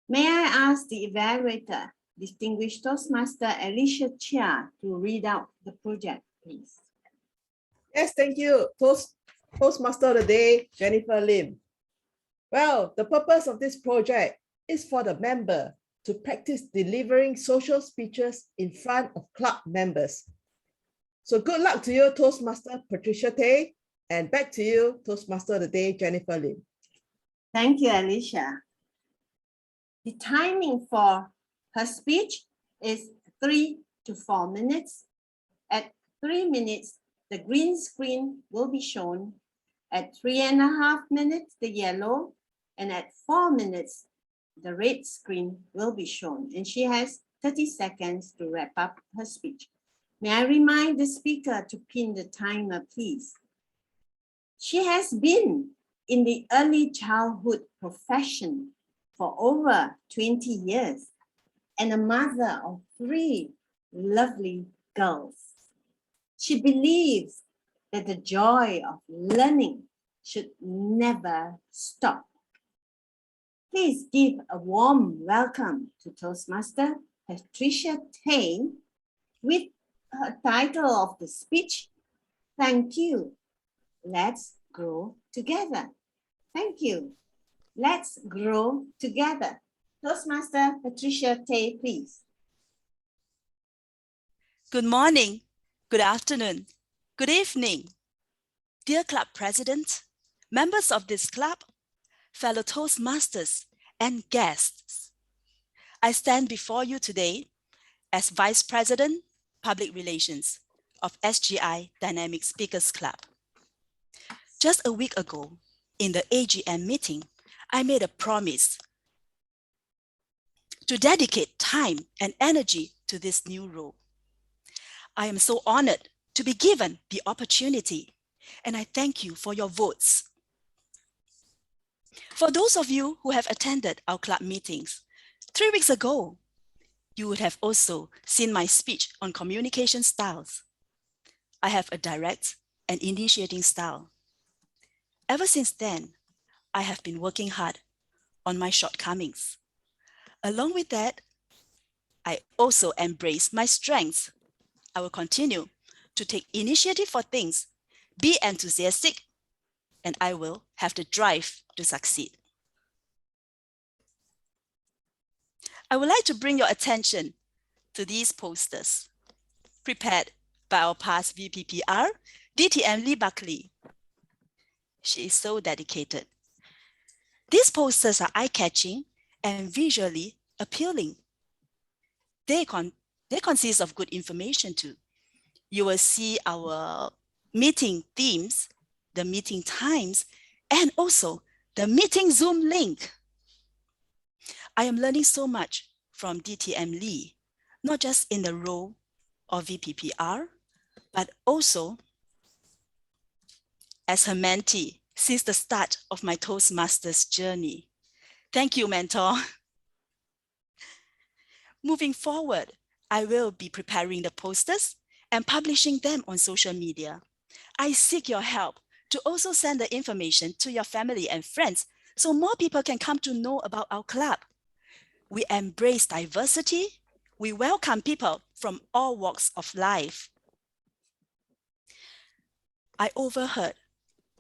May I ask the evaluator, distinguished Toastmaster Alicia Chia, to read out the project, please? Yes, thank you, Toastmaster of the Day, Jennifer Lim. Well, the purpose of this project is for the member to practice delivering social speeches in front of club members. So good luck to you, Toastmaster Patricia Tay, and back to you, Toastmaster of the Day, Jennifer Lim. Thank you, Alicia. The timing for her speech is 3 to 4 minutes. At 3 minutes, the green screen will be shown. At 3.5 minutes, the yellow, and at 4 minutes, the red screen will be shown. And she has 30 seconds to wrap up her speech. May I remind the speaker to pin the timer, please? She has been in the early childhood profession for over 20 years and a mother of 3 lovely girls. She believes that the joy of learning should never stop. Please give a warm welcome to Toastmaster Patricia Tay with her title of the speech, Thank You. Let's grow together. Thank you. Let's grow together. Toastmaster Patricia Tay, please. Good morning, good afternoon, good evening. Dear club president, members of this club, fellow Toastmasters, and guests. I stand before you today as Vice President, Public Relations of SGI Dynamic Speakers Club. Just a week ago, in the AGM meeting, I made a promise to dedicate time and energy to this new role. I am so honored to be given the opportunity, and I thank you for your votes. For those of you who have attended our club meetings, 3 weeks ago, you would have also seen my speech on communication styles. I have a direct and initiating style. Ever since then, I have been working hard on my shortcomings. Along with that, I also embrace my strengths. I will continue to take initiative for things, be enthusiastic, and I will have the drive to succeed. I would like to bring your attention to these posters prepared by our past VPPR, DTM Lee Buckley. She is so dedicated. These posters are eye-catching and visually appealing. They consist of good information too. You will see our meeting themes, the meeting times, and also the meeting Zoom link. I am learning so much from DTM Lee, not just in the role of VPPR, but also as her mentee since the start of my Toastmasters journey. Thank you, mentor. Moving forward, I will be preparing the posters and publishing them on social media. I seek your help to also send the information to your family and friends so more people can come to know about our club. We embrace diversity. We welcome people from all walks of life. I overheard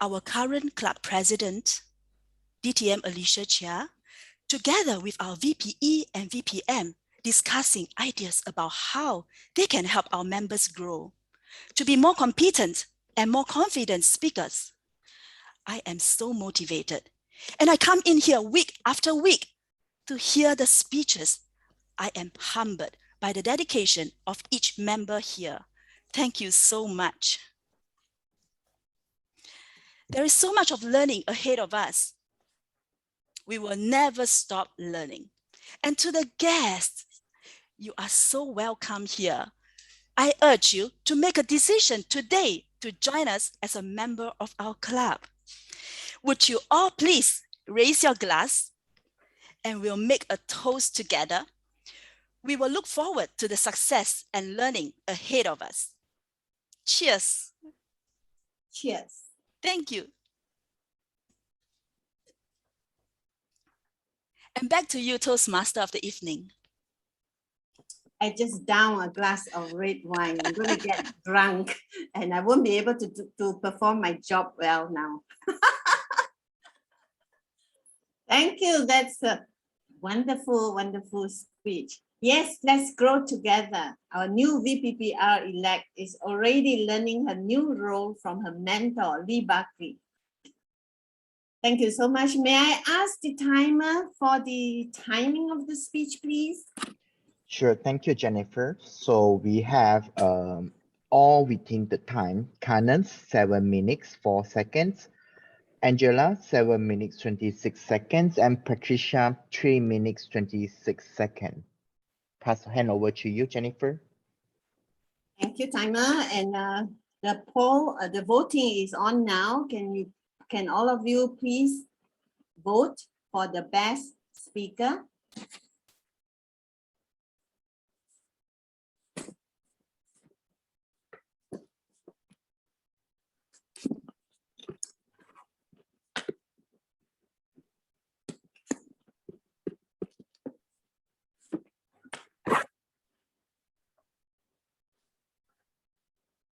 our current club president, DTM Alicia Chia, together with our VPE and VPM, discussing ideas about how they can help our members grow to be more competent and more confident speakers. I am so motivated, and I come in here week after week to hear the speeches. I am humbled by the dedication of each member here. Thank you so much. There is so much of learning ahead of us. We will never stop learning. And to the guests, you are so welcome here. I urge you to make a decision today to join us as a member of our club. Would you all please raise your glass and we'll make a toast together. We will look forward to the success and learning ahead of us. Cheers. Cheers. Thank you. And back to you, Toastmaster of the evening. I just down a glass of red wine. I'm going to get drunk and I won't be able to perform my job well now. Thank you. That's a wonderful, wonderful speech. Yes, let's grow together. Our new VPPR elect is already learning her new role from her mentor, Lee Buckley. Thank you so much. May I ask the timer for the timing of the speech, please? Sure, thank you, Jennifer. So we have all within the time. Canon, 7 minutes, 4 seconds. Angela, 7 minutes, 26 seconds. And Patricia, 3 minutes, 26 seconds. Hand over to you, Jennifer. Thank you, timer. And the poll, the voting is on now. Can all of you please vote for the best speaker?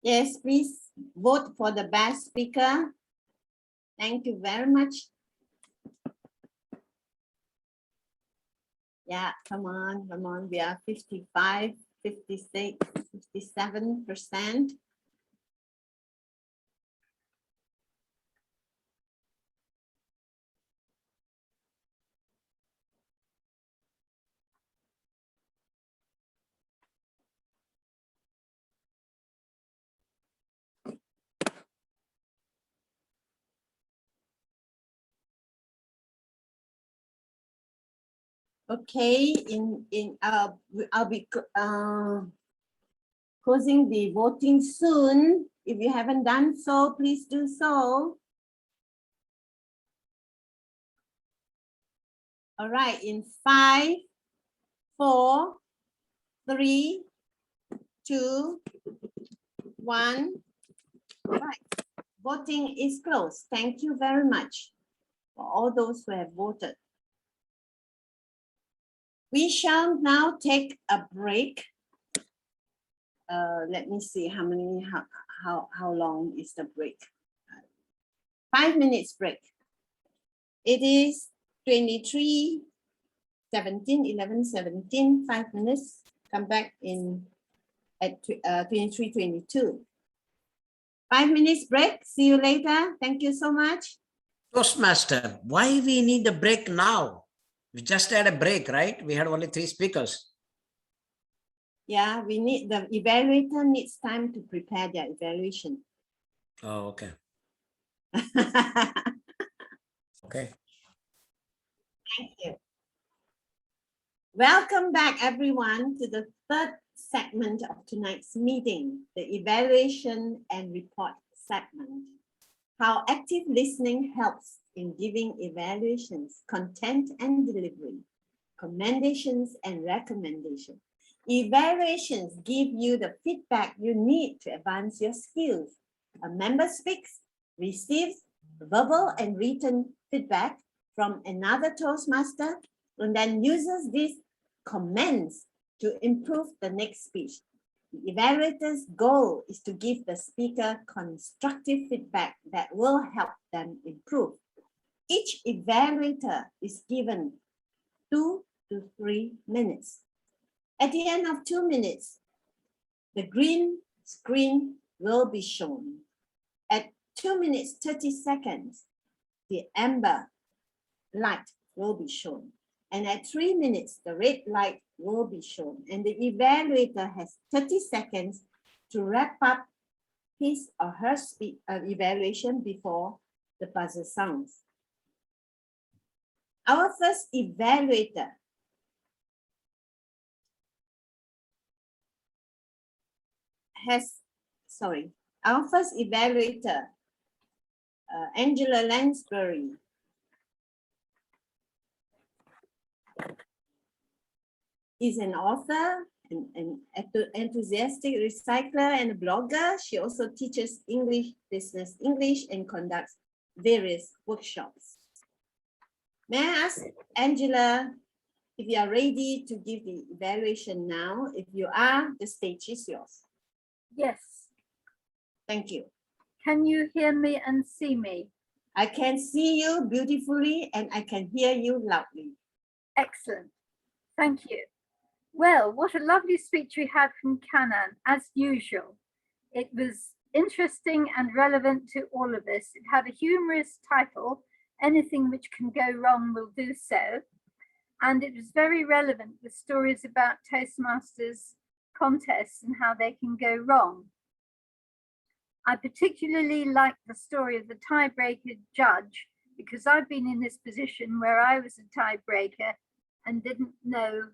Yes, please vote for the best speaker. Thank you very much. Yeah, come on, come on. We are 55, 56, 57%. Okay, I'll be closing the voting soon. If you haven't done so, please do so. All right, in 5, 4, 3, 2, 1. All right, voting is closed. Thank you very much for all those who have voted. We shall now take a break. Let me see how long is the break. 5 minutes break. It is 23, 17, 11, 17, 5 minutes. Come back at 23, 22. 5 minutes break. See you later. Thank you so much. Toastmaster, why we need a break now? We just had a break, right? We had only 3 speakers. Yeah, the evaluator needs time to prepare their evaluation. Oh, okay. Okay. Thank you. Welcome back, everyone, to the third segment of tonight's meeting, the evaluation and report segment. How active listening helps in giving evaluations, content and delivery, commendations and recommendations. Evaluations give you the feedback you need to advance your skills. A member speaks, receives verbal and written feedback from another Toastmaster, and then uses these comments to improve the next speech. The evaluator's goal is to give the speaker constructive feedback that will help them improve. Each evaluator is given 2 to 3 minutes. At the end of 2 minutes, the green screen will be shown. At 2 minutes 30 seconds, the amber light will be shown. And at 3 minutes, the red light will be shown. And the evaluator has 30 seconds to wrap up his or her evaluation before the buzzer sounds. Our first evaluator Angela Lansbury, is an author, an enthusiastic recycler and a blogger. She also teaches English, business English, and conducts various workshops. May I ask Angela if you are ready to give the evaluation now? If you are, the stage is yours. Yes. Thank you. Can you hear me and see me? I can see you beautifully and I can hear you loudly. Excellent. Thank you. Well, what a lovely speech we had from Canon, as usual. It was interesting and relevant to all of us. It had a humorous title, Anything Which Can Go Wrong Will Do So. And it was very relevant with stories about Toastmasters contests and how they can go wrong. I particularly liked the story of the tiebreaker judge because I've been in this position where I was a tiebreaker and didn't know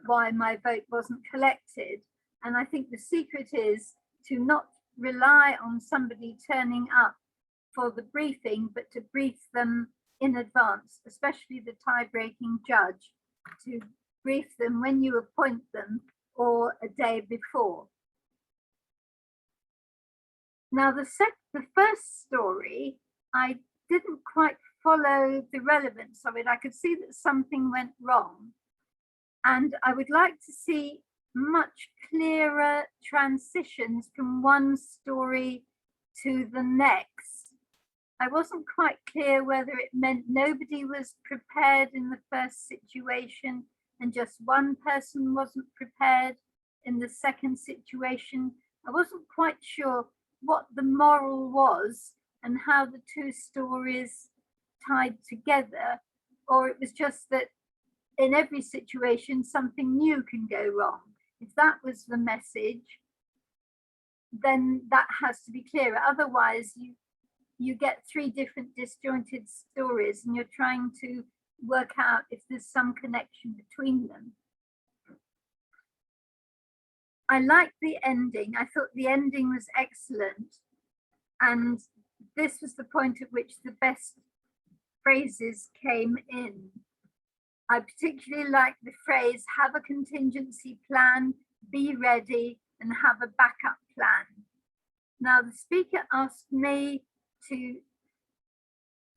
why my vote wasn't collected. And I think the secret is to not rely on somebody turning up for the briefing, but to brief them in advance, especially the tie-breaking judge, to brief them when you appoint them or a day before. Now, the first story, I didn't quite follow the relevance of it. I could see that something went wrong. And I would like to see much clearer transitions from one story to the next. I wasn't quite clear whether it meant nobody was prepared in the first situation and just one person wasn't prepared in the second situation. I wasn't quite sure what the moral was and how the two stories tied together, or it was just that in every situation, something new can go wrong. If that was the message, then that has to be clearer. Otherwise, you get three different disjointed stories and you're trying to work out if there's some connection between them. I liked the ending. I thought the ending was excellent. And this was the point at which the best phrases came in. I particularly like the phrase, have a contingency plan, be ready, and have a backup plan. Now, the speaker asked me to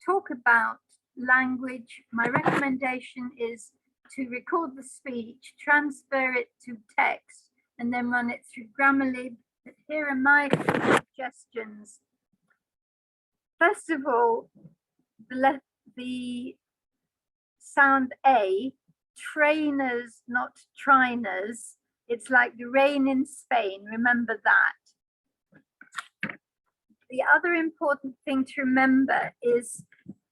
talk about language. My recommendation is to record the speech, transfer it to text, and then run it through Grammarly. But here are my suggestions. First of all, the sound A, trainers, not triners. It's like the rain in Spain, remember that. The other important thing to remember is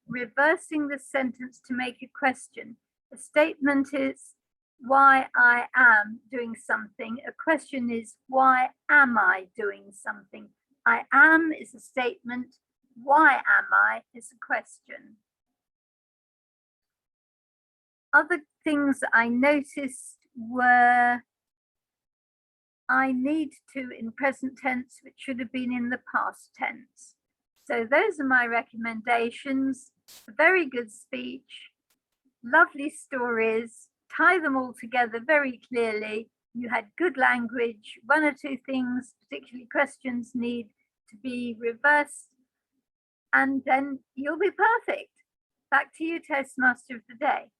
reversing the sentence to make a question. A statement is why I am doing something. A question is why am I doing something? I am is a statement. Why am I is a question. Other things I noticed were I need to in present tense, which should have been in the past tense. So those are my recommendations. A very good speech, lovely stories, tie them all together very clearly. You had good language, one or two things, particularly questions, need to be reversed, and then you'll be perfect. Back to you, Toastmaster of the day.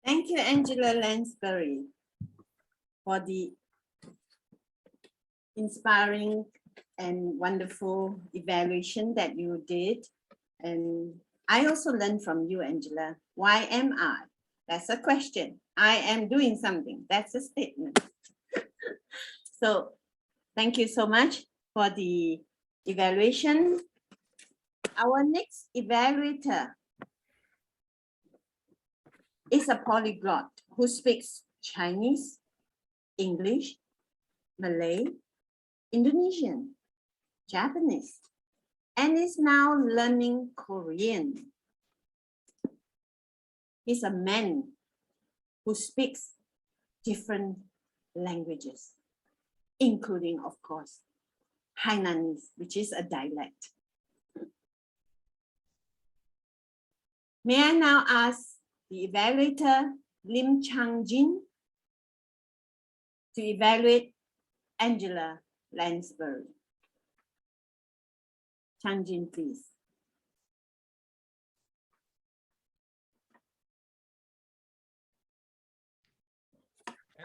Thank you, Angela Lansbury, for the inspiring and wonderful evaluation that you did. And I also learned from you, Angela. Why am I? That's a question. I am doing something. That's a statement. So thank you so much for the evaluation. Our next evaluator is a polyglot who speaks Chinese, English, Malay, Indonesian, Japanese, and is now learning Korean. He's a man who speaks different languages, including, of course, Hainanese, which is a dialect. May I now ask the evaluator, Lim Chang-jin, to evaluate Angela Lansbury. Chang-jin, please.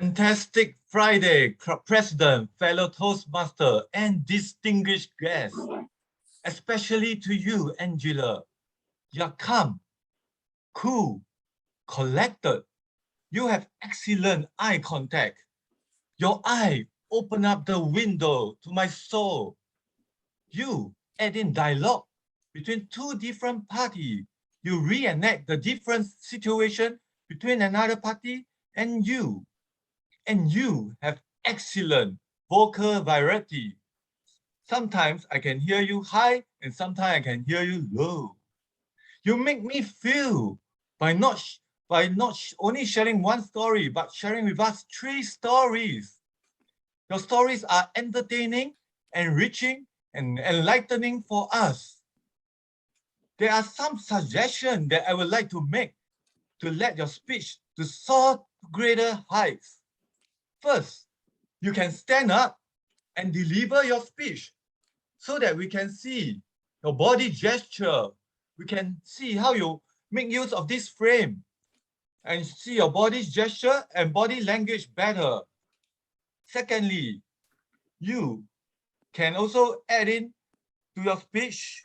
Fantastic Friday, President, fellow Toastmaster, and distinguished guests, especially to you, Angela. You're calm, cool, collected. You have excellent eye contact. Your eye open up the window to my soul. You add in dialogue between two different parties. You reenact the different situation between another party and you. And you have excellent vocal variety. Sometimes I can hear you high and sometimes I can hear you low. You make me feel by not only sharing one story, but sharing with us 3 stories. Your stories are entertaining, enriching, and enlightening for us. There are some suggestions that I would like to make to let your speech to soar to greater heights. First, you can stand up and deliver your speech so that we can see your body gesture. We can see how you make use of this frame and see your body gesture and body language better. Secondly, you can also add in to your speech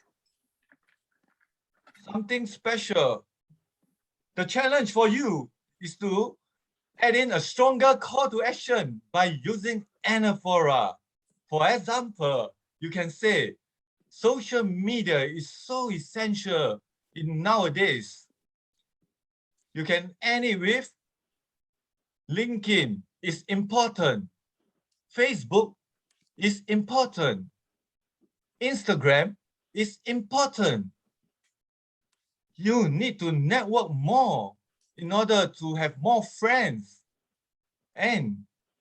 something special. The challenge for you is to add in a stronger call to action by using anaphora. For example, you can say, social media is so essential in nowadays. You can end it with, LinkedIn is important. Facebook is important. Instagram is important. You need to network more in order to have more friends. And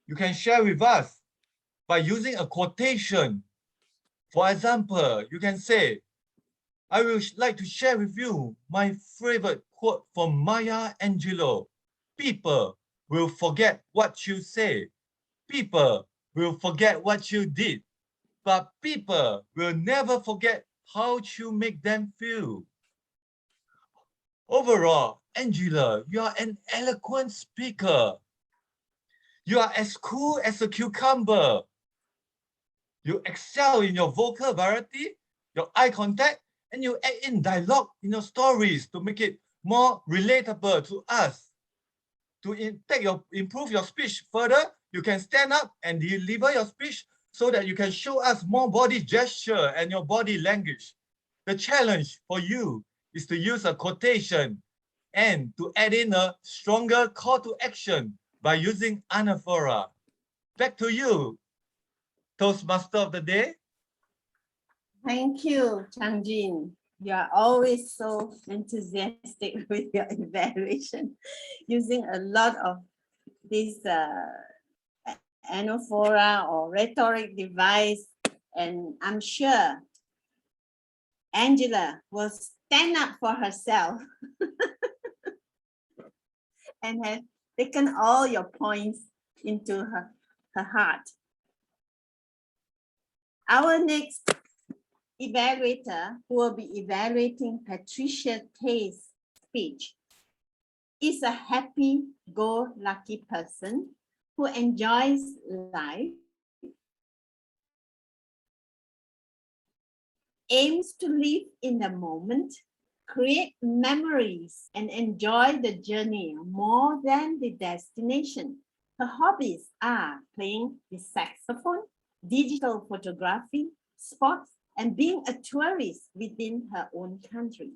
you can share with us by using a quotation. For example, you can say, I would like to share with you my favorite quote from Maya Angelou. People will forget what you say. People will forget what you did. But people will never forget how you make them feel. Overall, Angela, you are an eloquent speaker. You are as cool as a cucumber. You excel in your vocal variety, your eye contact, and you add in dialogue in your stories to make it more relatable to us. To improve your speech further, you can stand up and deliver your speech so that you can show us more body gesture and your body language. The challenge for you is to use a quotation and to add in a stronger call to action by using anaphora. Back to you, Toastmaster of the day. Thank you, Chang-jin. You are always so enthusiastic with your evaluation, using a lot of these anaphora or rhetoric device. And I'm sure Angela will stand up for herself and have taken all your points into her heart. Our next evaluator, who will be evaluating Patricia Tay's speech, is a happy-go-lucky person who enjoys life, aims to live in the moment, create memories, and enjoy the journey more than the destination. Her hobbies are playing the saxophone, digital photography, sports, and being a tourist within her own country.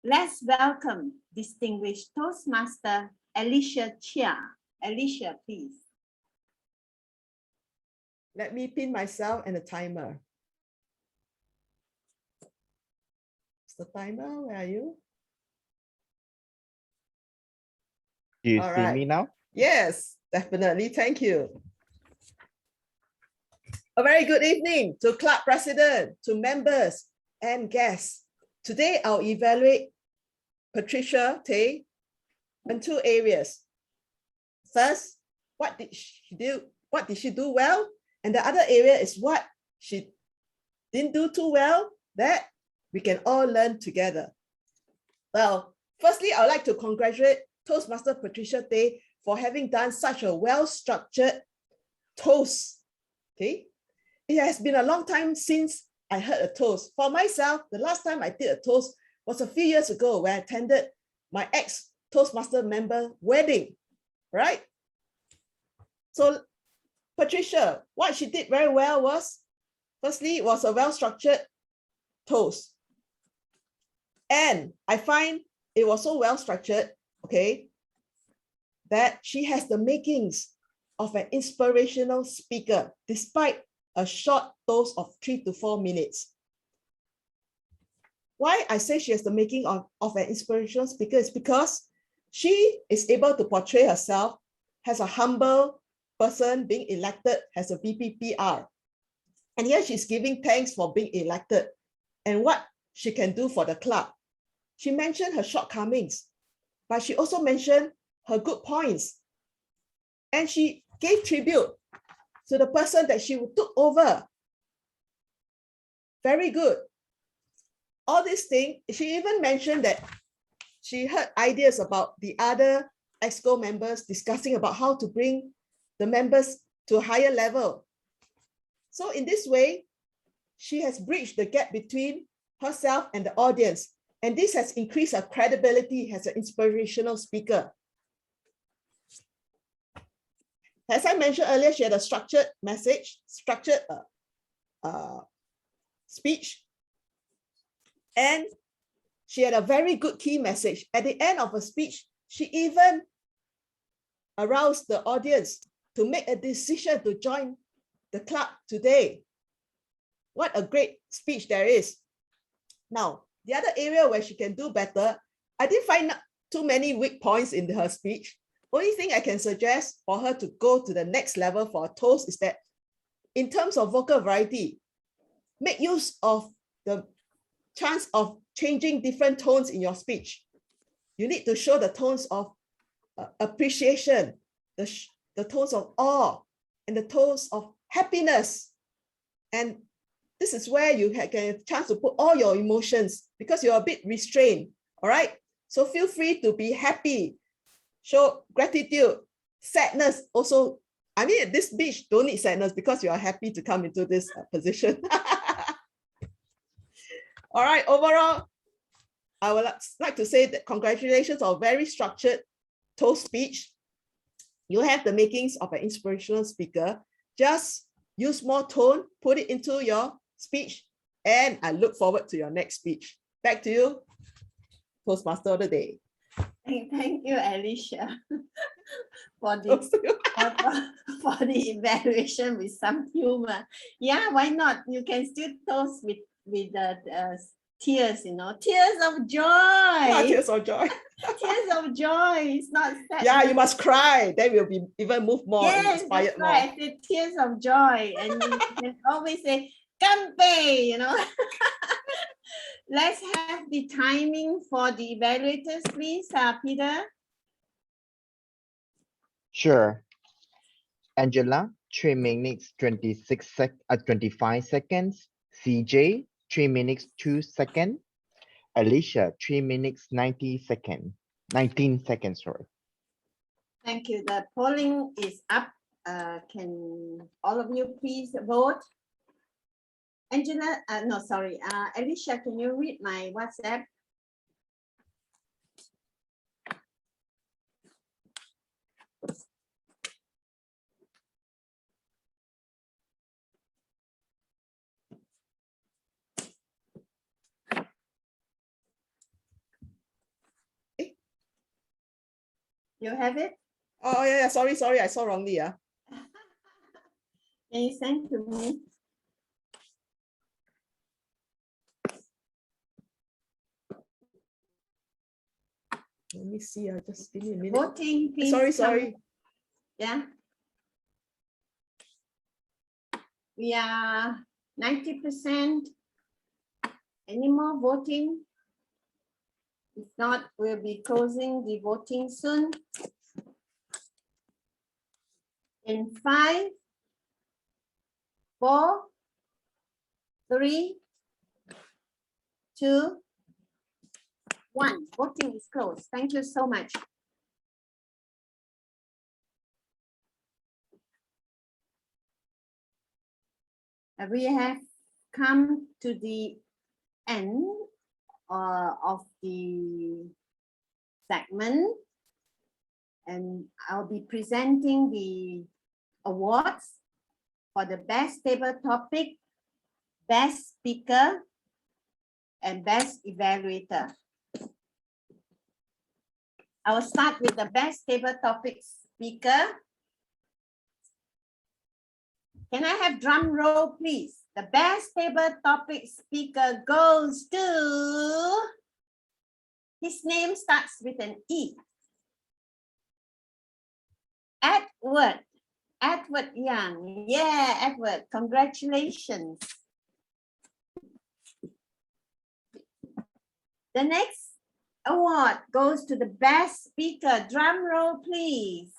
Let's welcome distinguished Toastmaster Alicia Chia. Alicia, please. Let me pin myself and a timer. It's the timer. Where are you? Do you All see right. me now? Yes, definitely. Thank you. A very good evening to club president, to members and guests. Today, I'll evaluate Patricia Tay in two areas. First, what did she do? What did she do well? And the other area is what she didn't do too well that we can all learn together. Well, firstly, I would like to congratulate Toastmaster Patricia Tay for having done such a well-structured toast. Okay, it has been a long time since I heard a toast. For myself, the last time I did a toast was a few years ago when I attended my ex-Toastmaster member wedding, right? So Patricia, what she did very well was, firstly, it was a well-structured toast. And I find it was so well-structured, okay, that she has the makings of an inspirational speaker, despite a short toast of 3 to 4 minutes. Why I say she has the making of an inspirational speaker is because she is able to portray herself as a humble person being elected as a VPPR. And here she's giving thanks for being elected and what she can do for the club. She mentioned her shortcomings, but she also mentioned her good points. And she gave tribute to the person that she took over. Very good. All these things, she even mentioned that she heard ideas about the other EXCO members discussing about how to bring the members to a higher level. So in this way, she has bridged the gap between herself and the audience. And this has increased her credibility as an inspirational speaker. As I mentioned earlier, she had a structured message, structured speech. And she had a very good key message. At the end of her speech, she even aroused the audience to make a decision to join the club today. What a great speech there is. Now, the other area where she can do better, I didn't find too many weak points in her speech. Only thing I can suggest for her to go to the next level for a toast is that in terms of vocal variety, make use of the chance of changing different tones in your speech. You need to show the tones of appreciation, the tones of awe, and the tones of happiness. And this is where you get a chance to put all your emotions because you're a bit restrained, all right? So feel free to be happy, show gratitude, sadness also. I mean, at this speech, don't need sadness because you are happy to come into this position. All right, overall, I would like to say that congratulations on a very structured toast speech. You have the makings of an inspirational speaker. Just use more tone, put it into your speech, and I look forward to your next speech. Back to you, Toastmaster of the day. Thank you, Alicia, for the evaluation with some humor. Yeah, why not? You can still toast with the tears, you know, tears of joy. Yeah, tears of joy. Tears of joy. It's not sad. Yeah, you must cry. Then we'll be even move more, yes, inspired that's right. more. The tears of joy, and you can always say "Kampe," you know. Let's have the timing for the evaluators, please, Peter. Sure. Angela, 3 minutes 25 seconds. CJ, 3 minutes 2 seconds. Alicia, 3 minutes 19 seconds. Sorry. Thank you. The polling is up. Can all of you please vote? Angela, no, sorry. Alicia, can you read my WhatsApp? You have it? Oh, yeah, sorry, I saw wrongly. Yeah. Can you send to me? Let me see. Just give me a minute. Voting, please. Sorry. Yeah. We are 90%. Any more voting? If not, we'll be closing the voting soon. In 5, 4, 3, 2, 1. Voting is closed. Thank you so much. We have come to the end of the segment, and I'll be presenting the awards for the best table topic, best speaker, and best evaluator. I will start with the best table topic speaker. Can I have drum roll, please? The best table topic speaker goes to, his name starts with an E. Edward Young. Yeah, Edward, congratulations. The next award goes to the best speaker. Drum roll, please.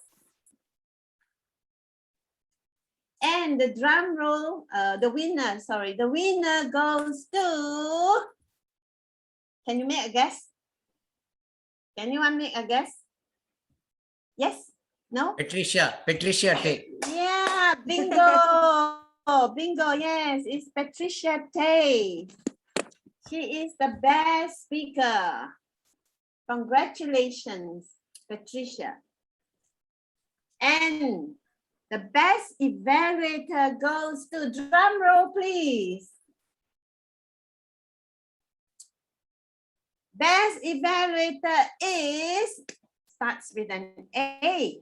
And the drum roll, the winner goes to, can you make a guess? Can anyone make a guess? Yes? No? Patricia Tay. Yeah, bingo. Bingo, yes, it's Patricia Tay. She is the best speaker. Congratulations, Patricia. And the best evaluator goes to, drum roll, please. Best evaluator is, starts with an A.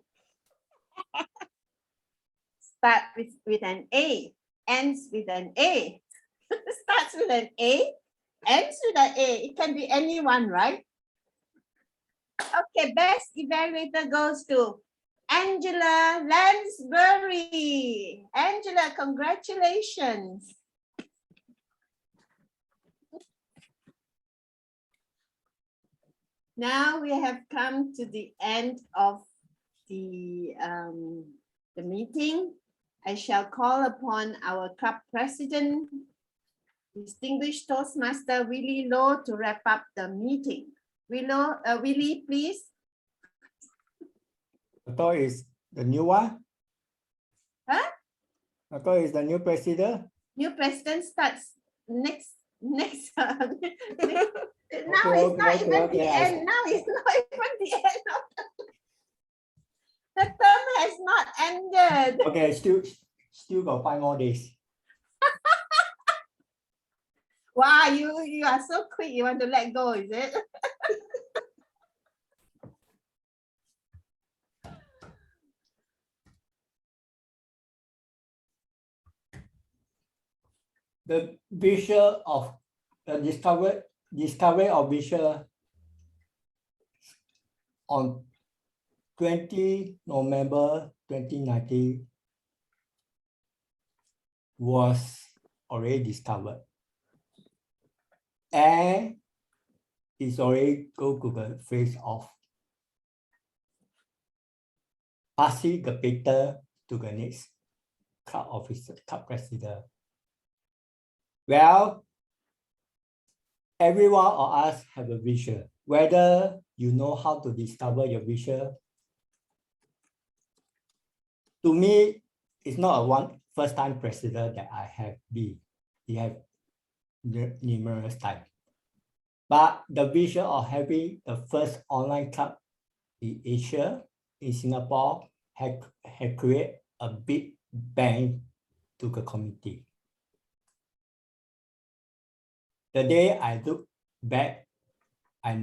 Start with an A, ends with an A. Starts with an A, ends with an A. It can be anyone, right? Okay, best evaluator goes to Angela Lansbury. Angela, congratulations. Now we have come to the end of the meeting. I shall call upon our club president, distinguished Toastmaster Willie Low, to wrap up the meeting. Willie, please. I thought it's the new one. Huh? I thought it's the new president. New president starts next. Now it's not even the end. Now it's not even the end of the term has not ended. Okay, still got 5 more days. Wow, you are so quick. You want to let go, is it? The visual of the discovery of visual on 20 November 2019 was already discovered, and it's already go to the phase of passing the paper to the next club officer, club president. Well, every one of us have a vision. Whether you know how to discover your vision, to me, it's not a first time president that I have been. We have numerous times. But the vision of having the first online club in Asia, in Singapore, had created a big bang to the community. The day I look back, I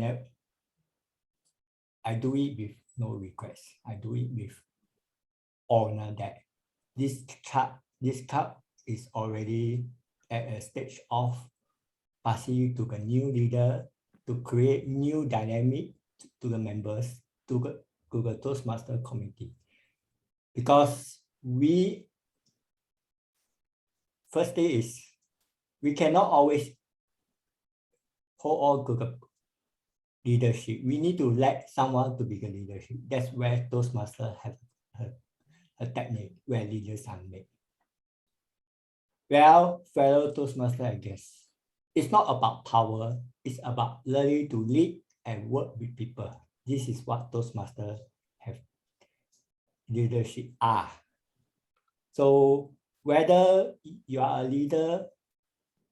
do it with no request. I do it with honor that this club is already at a stage of passing to the new leader to create new dynamic to the members, to the Toastmaster committee. Because first thing is, we cannot always hold all Google leadership. We need to let someone to be the leadership. That's where Toastmaster have a technique where leaders are made. Well, fellow Toastmaster, I guess, it's not about power. It's about learning to lead and work with people. This is what Toastmasters have leadership are. So whether you are a leader,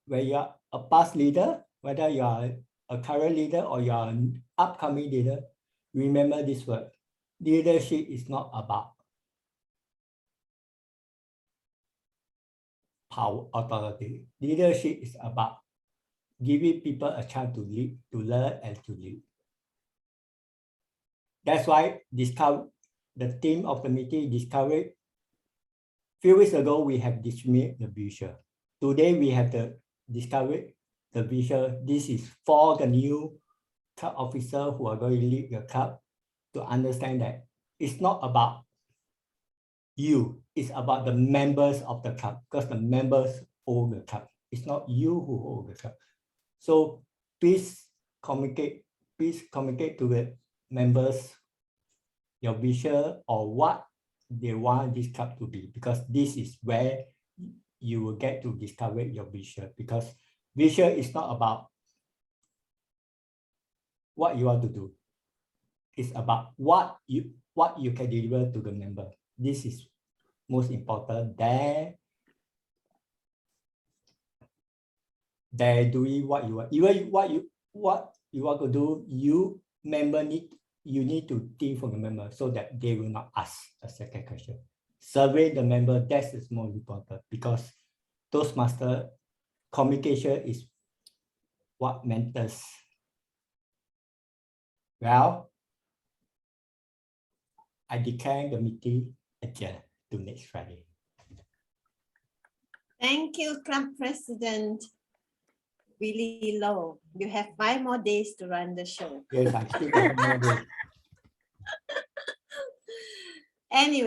whether you are a past leader, whether you are a current leader or you are an upcoming leader, remember this word. Leadership is not about power, authority. Leadership is about giving people a chance to lead, to learn, and to lead. That's why the theme of the meeting discovered. Few weeks ago, we have distributed the visual. Today, we have discovered the visual. This is for the new club officers who are going to lead your club to understand that it's not about you, it's about the members of the club, because the members own the club. It's not you who own the club. So please communicate to the members your vision or what they want this club to be, because this is where you will get to discover your vision, because vision is not about what you want to do. It's about what you can deliver to the member. This is most important than doing what you want. Even what you want to do, you need to think for the member so that they will not ask a second question. Survey the member, that is more important, because Toastmaster communication is what matters. Well, I declare the meeting adjourned to next Friday. Thank you, Club President Willie Low. You have 5 more days to run the show. Yes, I still got more days. Anyway.